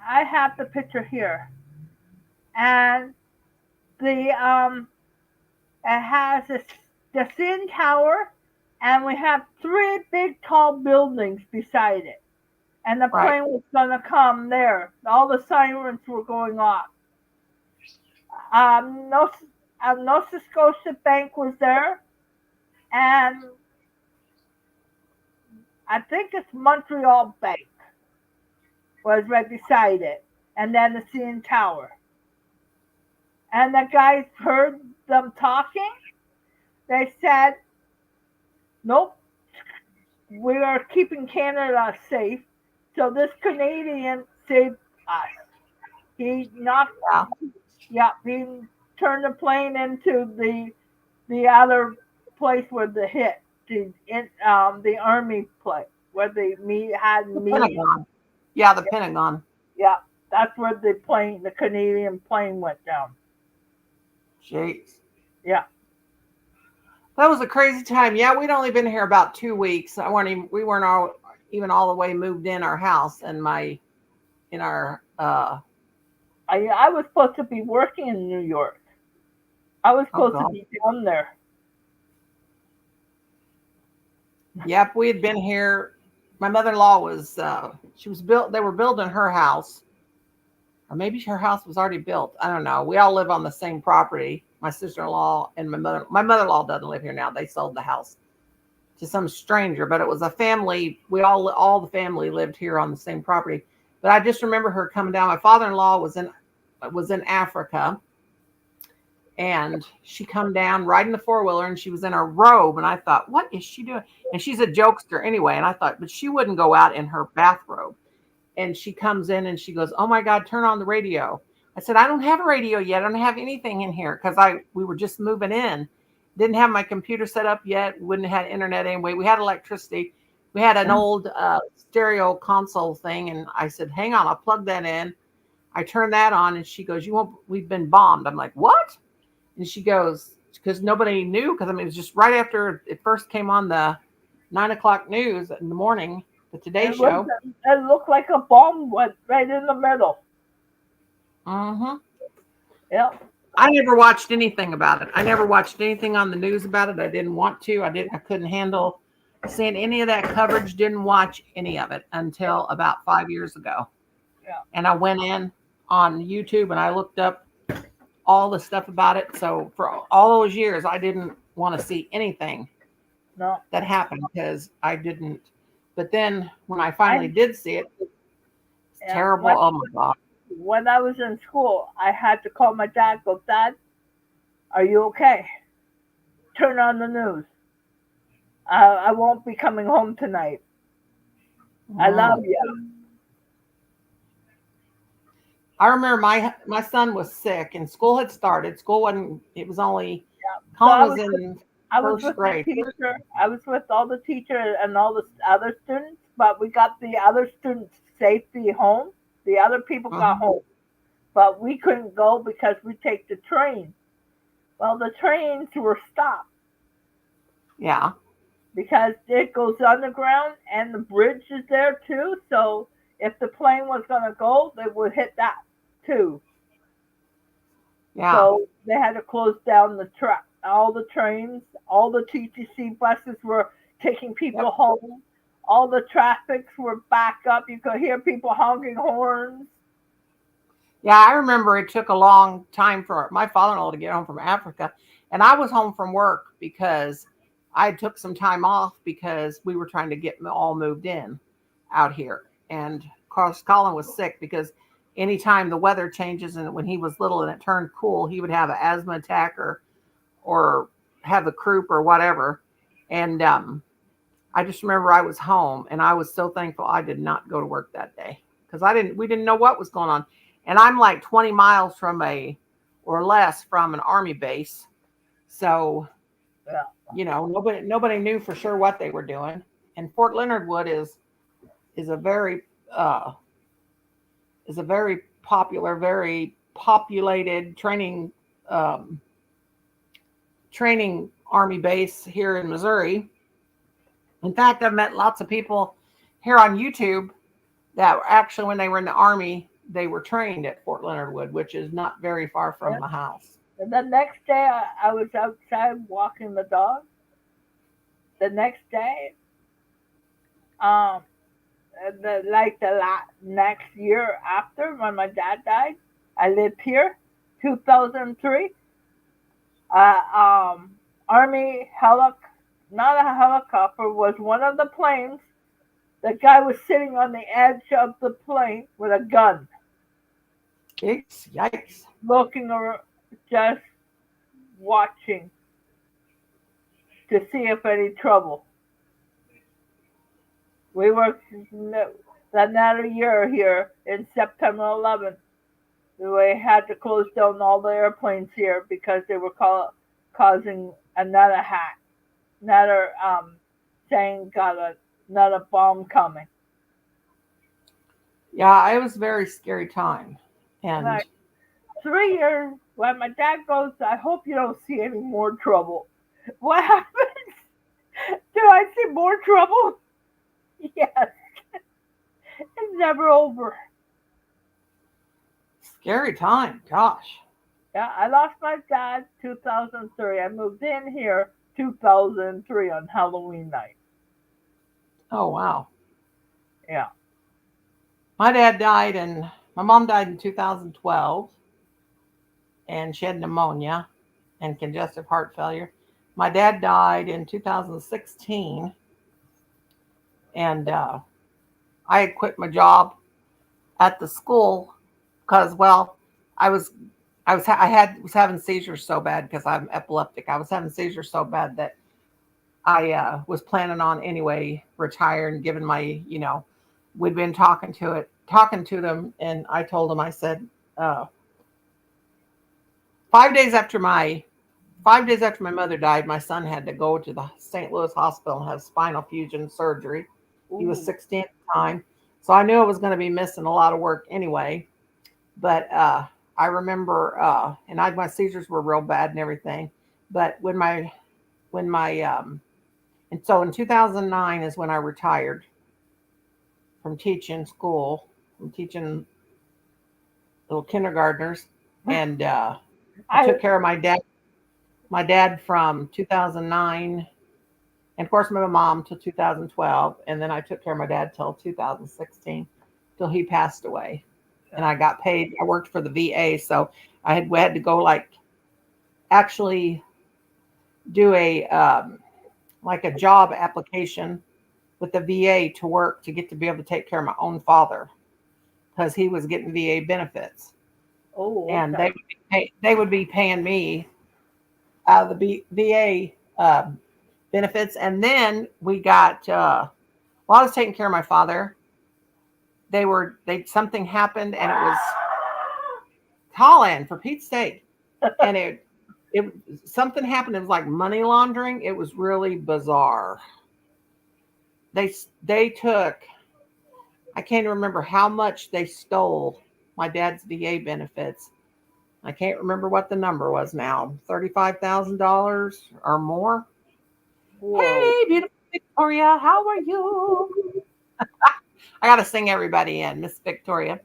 I have the picture here, and the it has the CN Tower, and we have three big tall buildings beside it. And the Right. plane was gonna come there. All the sirens were going off. Nova Scotia Bank was there, and I think it's Montreal Bank was right beside it, and then the CN Tower. And the guys heard them talking. They said, "Nope, we are keeping Canada safe." So this Canadian saved us. He knocked, he turned the plane into the other place where the hit, the army place where they had The me. Pentagon. Yeah, the Pentagon. Yeah, that's where the Canadian plane went down. Jeez. Yeah. That was a crazy time. Yeah, we'd only been here about 2 weeks. We weren't even all the way moved in our house and I was supposed to be working in New York. I was supposed to be down there. Yep, we had been here. My mother-in-law was they were building her house. Or maybe her house was already built. I don't know. We all live on the same property. My sister-in-law and my mother-in-law doesn't live here now. They sold the house to some stranger, but it was a family. We all the family lived here on the same property. But I just remember her coming down. My father-in-law was in Africa, and she come down riding the four-wheeler, and she was in a robe, and I thought, what is she doing? And she's a jokester anyway, and I thought, but she wouldn't go out in her bathrobe. And she comes in and she goes, "Oh my God, turn on the radio." I said, "I don't have a radio yet. I don't have anything in here," because we were just moving in. Didn't have my computer set up yet. Wouldn't have had internet anyway. We had electricity. We had an old stereo console thing. And I said, "Hang on, I'll plug that in." I turned that on and she goes, "We've been bombed." I'm like, "What?" And she goes, because nobody knew, because it was just right after it first came on the 9 o'clock news in the morning, the Today Show. It looked like a bomb went right in the middle. Mm-hmm. Yep. I never watched anything about it. I never watched anything on the news about it. I didn't want to. I couldn't handle seeing any of that coverage. Didn't watch any of it until about 5 years ago. Yeah. And I went in on YouTube and I looked up all the stuff about it. So for all those years, I didn't want to see anything that happened because I didn't. But then when I finally did see it, it's terrible. Oh my God. When I was in school, I had to call my dad, go, "Dad, are you okay? Turn on the news. I won't be coming home tonight. I love you." I remember my son was sick and school had started. School wasn't, it was only, I was in first grade. I was with all the teachers and all the other students, but we got the other students safely home. The other people got home, but we couldn't go because we take the train. Well, the trains were stopped. Yeah. Because it goes underground and the bridge is there too. So if the plane was going to go, they would hit that too. Yeah. So they had to close down all the trains, all the TTC buses were taking people home. all the traffics were back up. You could hear people honking horns. Yeah, I remember it took a long time for my father-in-law to get home from Africa, and I was home from work because I took some time off because we were trying to get all moved in out here. And of course, Colin was sick because anytime the weather changes and when he was little and it turned cool, he would have an asthma attack or have the croup or whatever. And I just remember I was home and I was so thankful I did not go to work that day because we didn't know what was going on. And I'm like 20 miles or less from an army base. So, Yeah. you know, nobody knew for sure what they were doing. And Fort Leonard Wood is a very popular, very populated training army base here in Missouri. In fact, I've met lots of people here on YouTube that were actually, when they were in the army, they were trained at Fort Leonard Wood, which is not very far from my house. And the next day, I was outside walking the dog. The next day, next year after, when my dad died, I lived here, 2003. Army not a helicopter, was one of the planes. The guy was sitting on the edge of the plane with a gun. Yikes. Looking around, just watching to see if any trouble. We were another year here in September 11th. We had to close down all the airplanes here because they were causing another saying got another bomb coming. Yeah, it was a very scary time. And Like 3 years, when my dad goes, I hope you don't see any more trouble. What happens? Do I see more trouble? Yes. It's never over. scary time, gosh. Yeah, I lost my dad 2003. I moved in here 2003 on Halloween night. Oh, wow. Yeah. My mom died in 2012, and she had pneumonia and congestive heart failure. My dad died in 2016, and I had quit my job at the school because, well, I was having seizures so bad because I'm epileptic. I was having seizures so bad that I was planning on anyway retiring, given my, we'd been talking to them, and I told them, I said, 5 days after my mother died, my son had to go to the St. Louis hospital and have spinal fusion surgery. He was 16 at the time. So I knew I was going to be missing a lot of work anyway. But I remember, and my seizures were real bad and everything. But and so in 2009 is when I retired from teaching little kindergartners. And I took care of my dad from 2009, and of course my mom till 2012, and then I took care of my dad till 2016, till he passed away. And I got paid. I worked for the VA, so we had to go actually do a job application with the VA to work to get to be able to take care of my own father because he was getting VA benefits. Oh, okay. And they would be paying me out of the VA benefits. And then we got, while I was taking care of my father, something happened, and it was Colin, for Pete's sake. And something happened. It was like money laundering. It was really bizarre. They took, I can't remember how much they stole my dad's VA benefits. I can't remember what the number was now. $35,000 or more. Whoa. Hey, beautiful Victoria, how are you? I got to sing everybody in, Miss Victoria.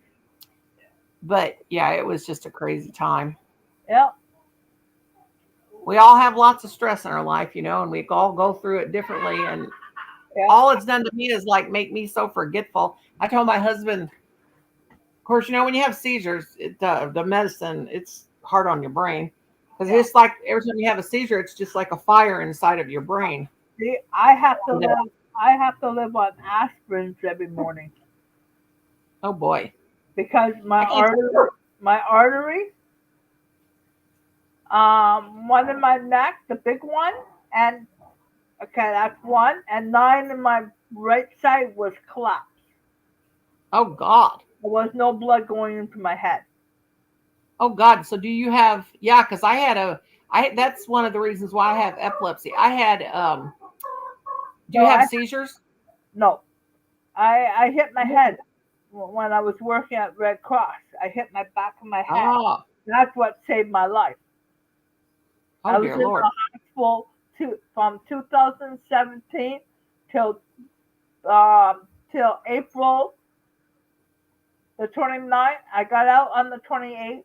But yeah, it was just a crazy time. Yeah. We all have lots of stress in our life, and we all go through it differently. And Yeah. all it's done to me is like make me so forgetful. I told my husband, of course, when you have seizures, the medicine, it's hard on your brain. Because Yeah. it's like every time you have a seizure, it's just like a fire inside of your brain. See, I have to Yeah. live. I have to live on aspirins every morning Oh boy. because I can't my artery, one in my neck, the big one, and okay, that's one, and 9 in my right side was collapsed. Oh God. There was no blood going into my head. Oh God. So do you have, yeah, because that's one of the reasons why I have epilepsy. I had, do you No, have seizures? No, I hit my head when I was working at Red Cross. I hit my back of my head. Oh, That's what saved my life. I oh was dear in Lord. the hospital from 2017 till April the 29th. I got out on the 28th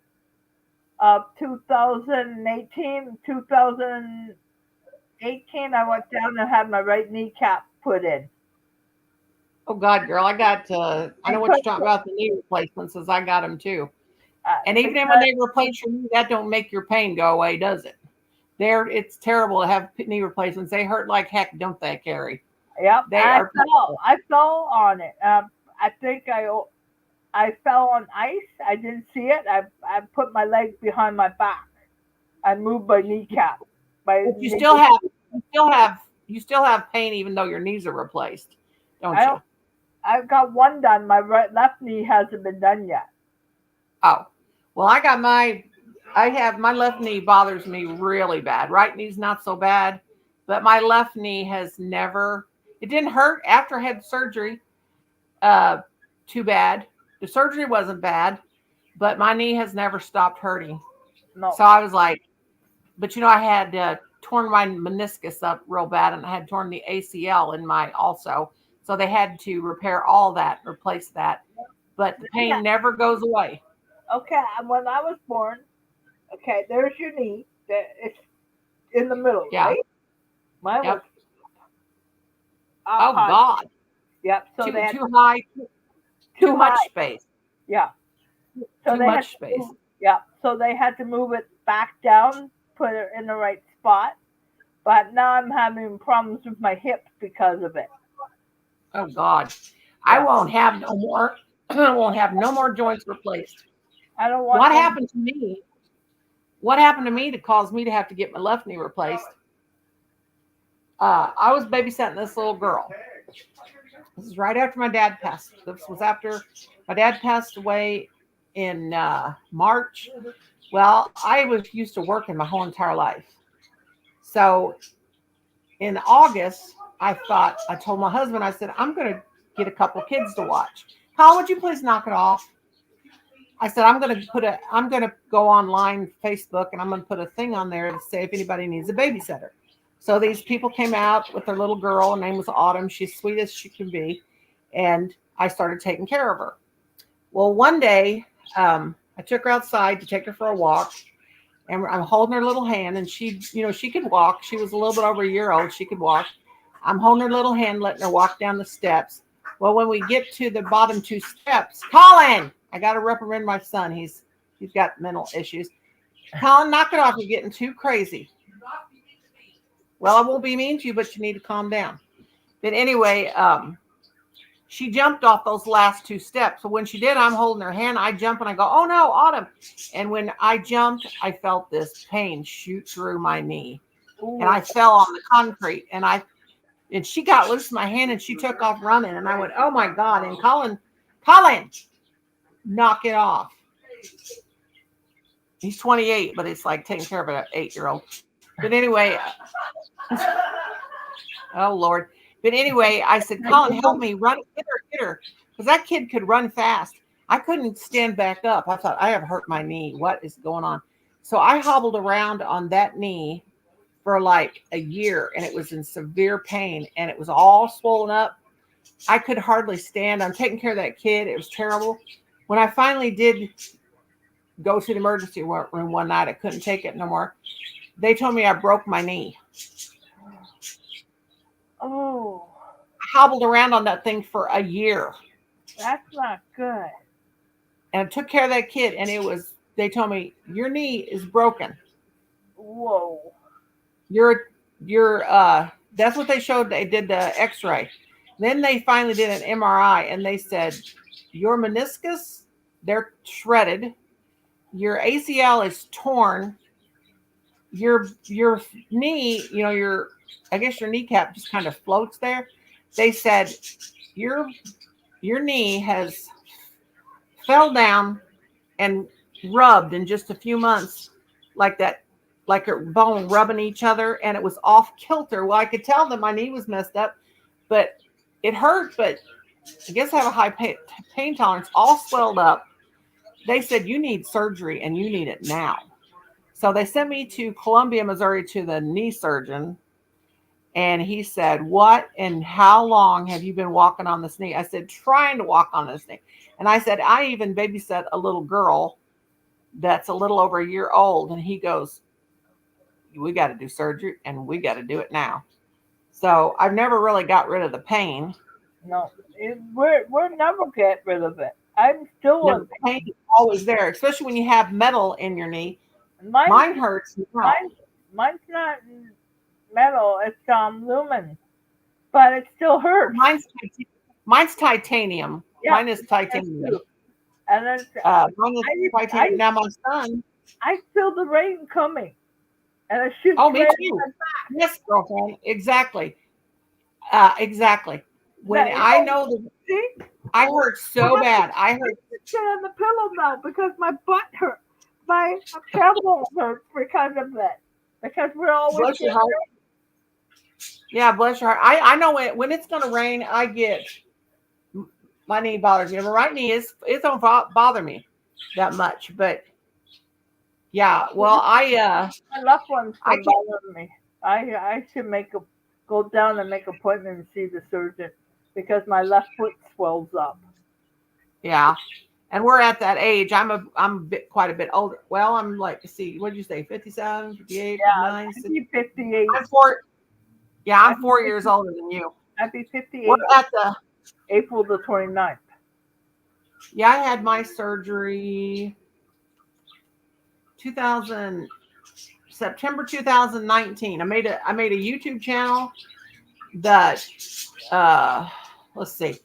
of 2018. 2018, I went down and had my right kneecap put in. Oh God, girl, I know what you're talking about, the knee replacements, as I got them too. And even when they replace your knee, that don't make your pain go away, does it? It's terrible to have knee replacements. They hurt like heck, don't they, Carrie? Yep, I fell on it. I think I fell on ice. I didn't see it. I put my leg behind my back. I moved my kneecap. You still have pain even though your knees are replaced, don't you? I've got one done. My left knee hasn't been done yet. Oh, well, I have my left knee bothers me really bad. Right knee's not so bad, but my left knee it didn't hurt after I had surgery. Too bad. The surgery wasn't bad, but my knee has never stopped hurting. No. So I was like, but I had torn my meniscus up real bad, and I had torn the ACL in my also. So they had to repair all that, replace that. But the pain never goes away. Okay, when I was born, okay, there's your knee. It's in the middle, right? Mine was oh high. God. Yep. So too high. Too much space. Yeah. So too much space. Yeah. So they had to move it back down, put it in the right spot. But now I'm having problems with my hips because of it. Oh God. Yeah. I won't have no more. I won't have no more joints replaced. I don't want. What happened to me? What happened to me to cause me to have to get my left knee replaced? I was babysitting this little girl. This is right after my dad passed. This was after my dad passed away in March. Well, I was used to working my whole entire life. So in August, I told my husband, I said, I'm going to get a couple kids to watch. Colin, would you please knock it off? I said, I'm going to go online, Facebook, and I'm going to put a thing on there to say if anybody needs a babysitter. So these people came out with their little girl. Her name was Autumn. She's sweet as she can be. And I started taking care of her. Well, one day, I took her outside to take her for a walk. And I'm holding her little hand. And she could walk. She was a little bit over a year old. She could walk. I'm holding her little hand, letting her walk down the steps. Well, when we get to the bottom 2 steps, Colin, I got to reprimand my son. He's got mental issues. Colin, knock it off. You're getting too crazy. Well, I won't be mean to you, but you need to calm down. But anyway, she jumped off those last 2 steps. So when she did, I'm holding her hand. I jump and I go, oh no, Autumn. And when I jumped, I felt this pain shoot through my knee. Ooh. And I fell on the concrete. And she got loose in my hand and she took off running. And I went, oh my God. And Colin, knock it off. He's 28, but it's like taking care of an 8-year-old. But anyway, oh Lord. But anyway, I said, Colin, help me run, get her. Because that kid could run fast. I couldn't stand back up. I thought, I have hurt my knee. What is going on? So I hobbled around on that knee for like a year, and it was in severe pain, and it was all swollen up. I could hardly stand. I'm taking care of that kid. It was terrible. When I finally did go to the emergency room one night, I couldn't take it no more. They told me I broke my knee. Oh. hobbled around on that thing for a year. That's not good. And I took care of that kid, and they told me, your knee is broken. Whoa. That's what they showed. They did the x-ray. Then they finally did an MRI, and they said, your meniscus, they're shredded. Your ACL is torn. Your knee, I guess your kneecap just kind of floats there. They said, your knee has fell down and rubbed in just a few months like that, like a bone rubbing each other, and it was off kilter. Well, I could tell that my knee was messed up, but it hurt. But I guess I have a high pain tolerance, all swelled up. They said, you need surgery, and you need it now. So they sent me to Columbia, Missouri, to the knee surgeon. And he said, what and how long have you been walking on this knee? I said, trying to walk on this knee. And I said, I even babysat a little girl that's a little over a year old. And he goes, we got to do surgery, and we got to do it now. So I've never really got rid of the pain. No, we'll never get rid of it. I'm still The pain is always there, especially when you have metal in your knee. Mine hurts. Mine's not metal. It's lumen, but it still hurts. Mine's titanium. Yeah, mine is titanium. And then mine is titanium. Now my son. I feel the rain coming, and it shoots. Oh, me right too. in my back. Yes, girlfriend. Exactly. Exactly. When I hurt so bad. I hurt. Sit on the pillow now because my butt hurt. My tailbone hurts because of it. Because we're always. Bless your heart. Yeah, bless your heart. I know when it's going to rain, I get my knee bothers me. My right knee it don't bother me that much, but yeah. Well, my left one's bothering me. I should go down and make an appointment and see the surgeon because my left foot swells up. Yeah. And we're at that age. I'm quite a bit older. Well, I'm like, see, what did you say? 57, 58, yeah, 59, 58. I'm 4 years older than you. I'd be 58. We're at the April the 29th. Yeah, I had my surgery September 2019. I made a YouTube channel that let's see.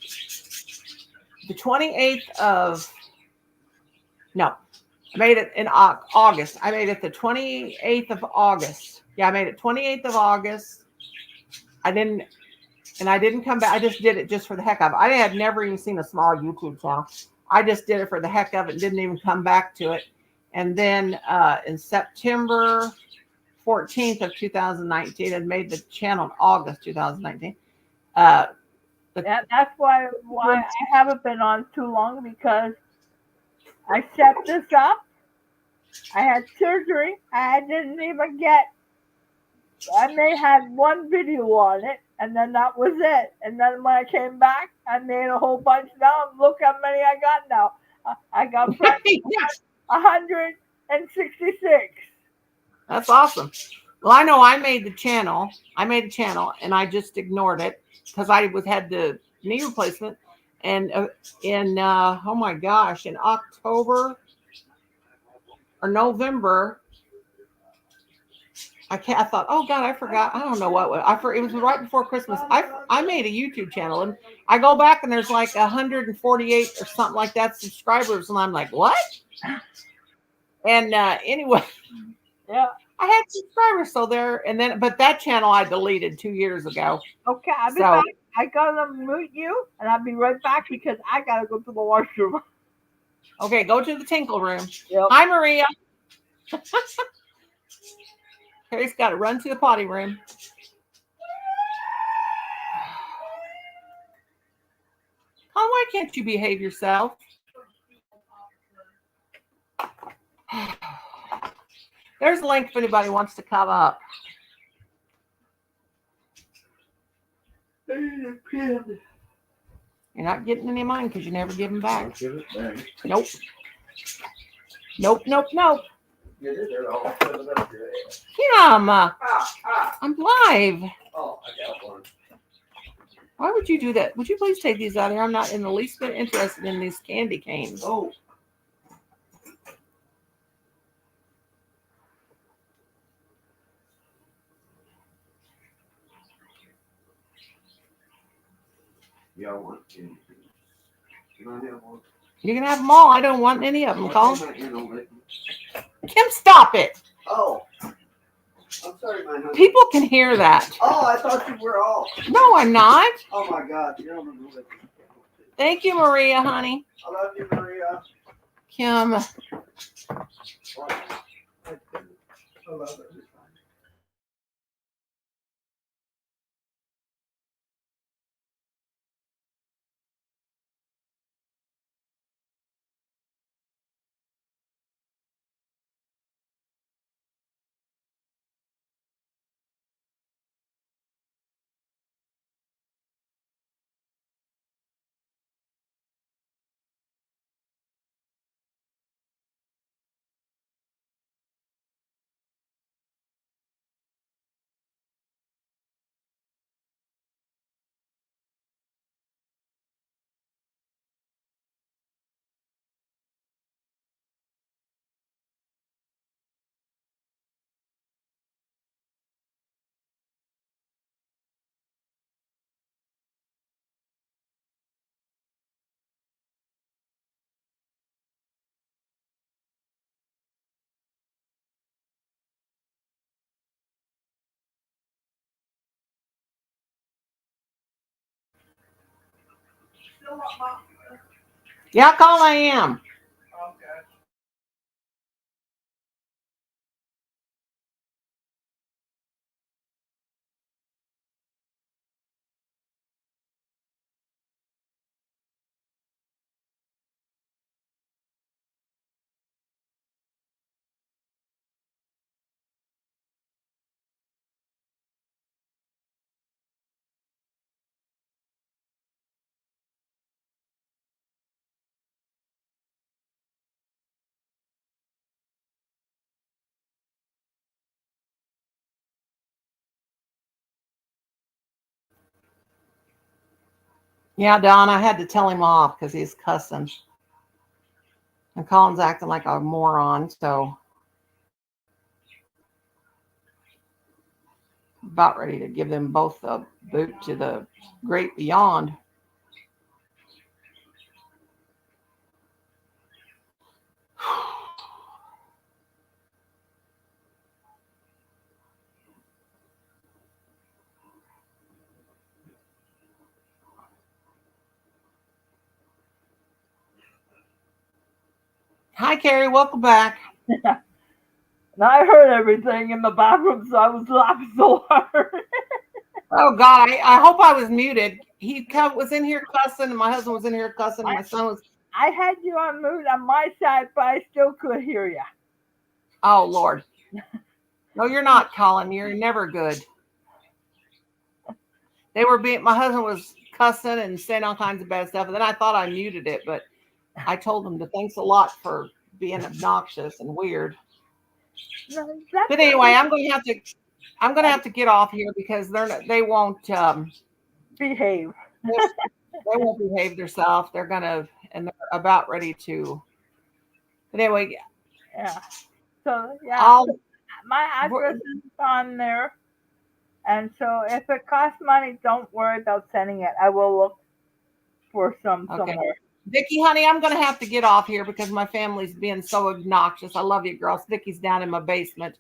The 28th of I made it in August. I made it the 28th of August. Yeah, I made it 28th of August. I didn't come back. I just did it just for the heck of it. I had never even seen a small YouTube channel. I just did it for the heck of it and didn't even come back to it. And then in September 14th of 2019, I made the channel in August 2019. That's why I haven't been on too long, because I set this up. I had surgery. I may have one video on it, and then that was it. And then when I came back, I made a whole bunch. Now look how many I got now. I got 166. That's awesome. Well, I know I made a channel, and I just ignored it because I had the knee replacement. And in oh my gosh, in October or November, I thought, oh God, I forgot. I don't know what it was right before Christmas. I made a YouTube channel, and I go back and there's like 148 or something like that subscribers, and I'm like, what? And anyway, yeah, I had subscribers, so there. And then, but that channel I deleted 2 years ago. Okay, I'll be back. I gotta mute you, and I'll be right back because I gotta go to the washroom. Okay, go to the tinkle room. Yep. Hi, Maria. Harry's got to run to the potty room. Oh, why can't you behave yourself? There's a link if anybody wants to come up. You're not getting any of mine because you never give them back. Nope. Kim, I'm live. Oh, I got one. Why would you do that? Would you please take these out of here? I'm not in the least bit interested in these candy canes. Oh. Y'all want anything? Can I have one? You can have them all. I don't want any of them, Colin. You know, let me- Kim, stop it. Oh. I'm sorry, my husband. People can hear that. Oh, I thought you were off. No, I'm not. Oh my God, you're on the list. Thank you, Maria, honey. I love you, Maria. Kim. I love it. Yeah, Colin, I am. Okay. Yeah, Don, I had to tell him off because he's cussing. And Colin's acting like a moron, so about ready to give them both the boot to the great beyond. Hi, Carrie. Welcome back. And I heard everything in the bathroom, so I was laughing so hard. Oh, God. I hope I was muted. He was in here cussing, and my husband was in here cussing, and my son was. I had you on mute on my side, but I still could hear you. Oh, Lord. No, you're not, Colin. You're never good. My husband was cussing and saying all kinds of bad stuff, and then I thought I muted it, but I told him to thanks a lot for being obnoxious and weird. No, that's But anyway, I'm going to have to get off here because they won't behave. they won't behave themselves. They're about ready to. But anyway, Yeah. So yeah, my address is on there, and so if it costs money, don't worry about sending it. I will look for some somewhere. Vicki, honey, I'm going to have to get off here because my family's being so obnoxious. I love you, girls. Vicki's down in my basement.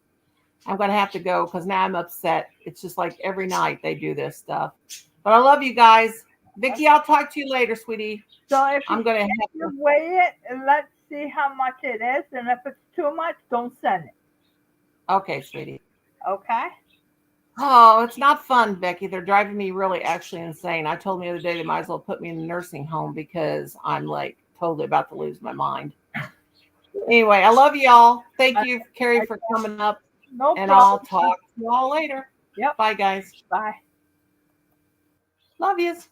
I'm going to have to go because now I'm upset. It's just like every night they do this stuff. But I love you guys. Vicki, I'll talk to you later, sweetie. So if I'm going to have to weigh it and let's see how much it is. And if it's too much, don't send it. Okay, sweetie. Okay. Oh, it's not fun, Becky. They're driving me really actually insane. I told them the other day they might as well put me in the nursing home because I'm like totally about to lose my mind. Anyway, I love y'all. Thank you, Carrie, for coming up. No and problem. I'll talk to you all later. Yep. Bye, guys. Bye. Love yous.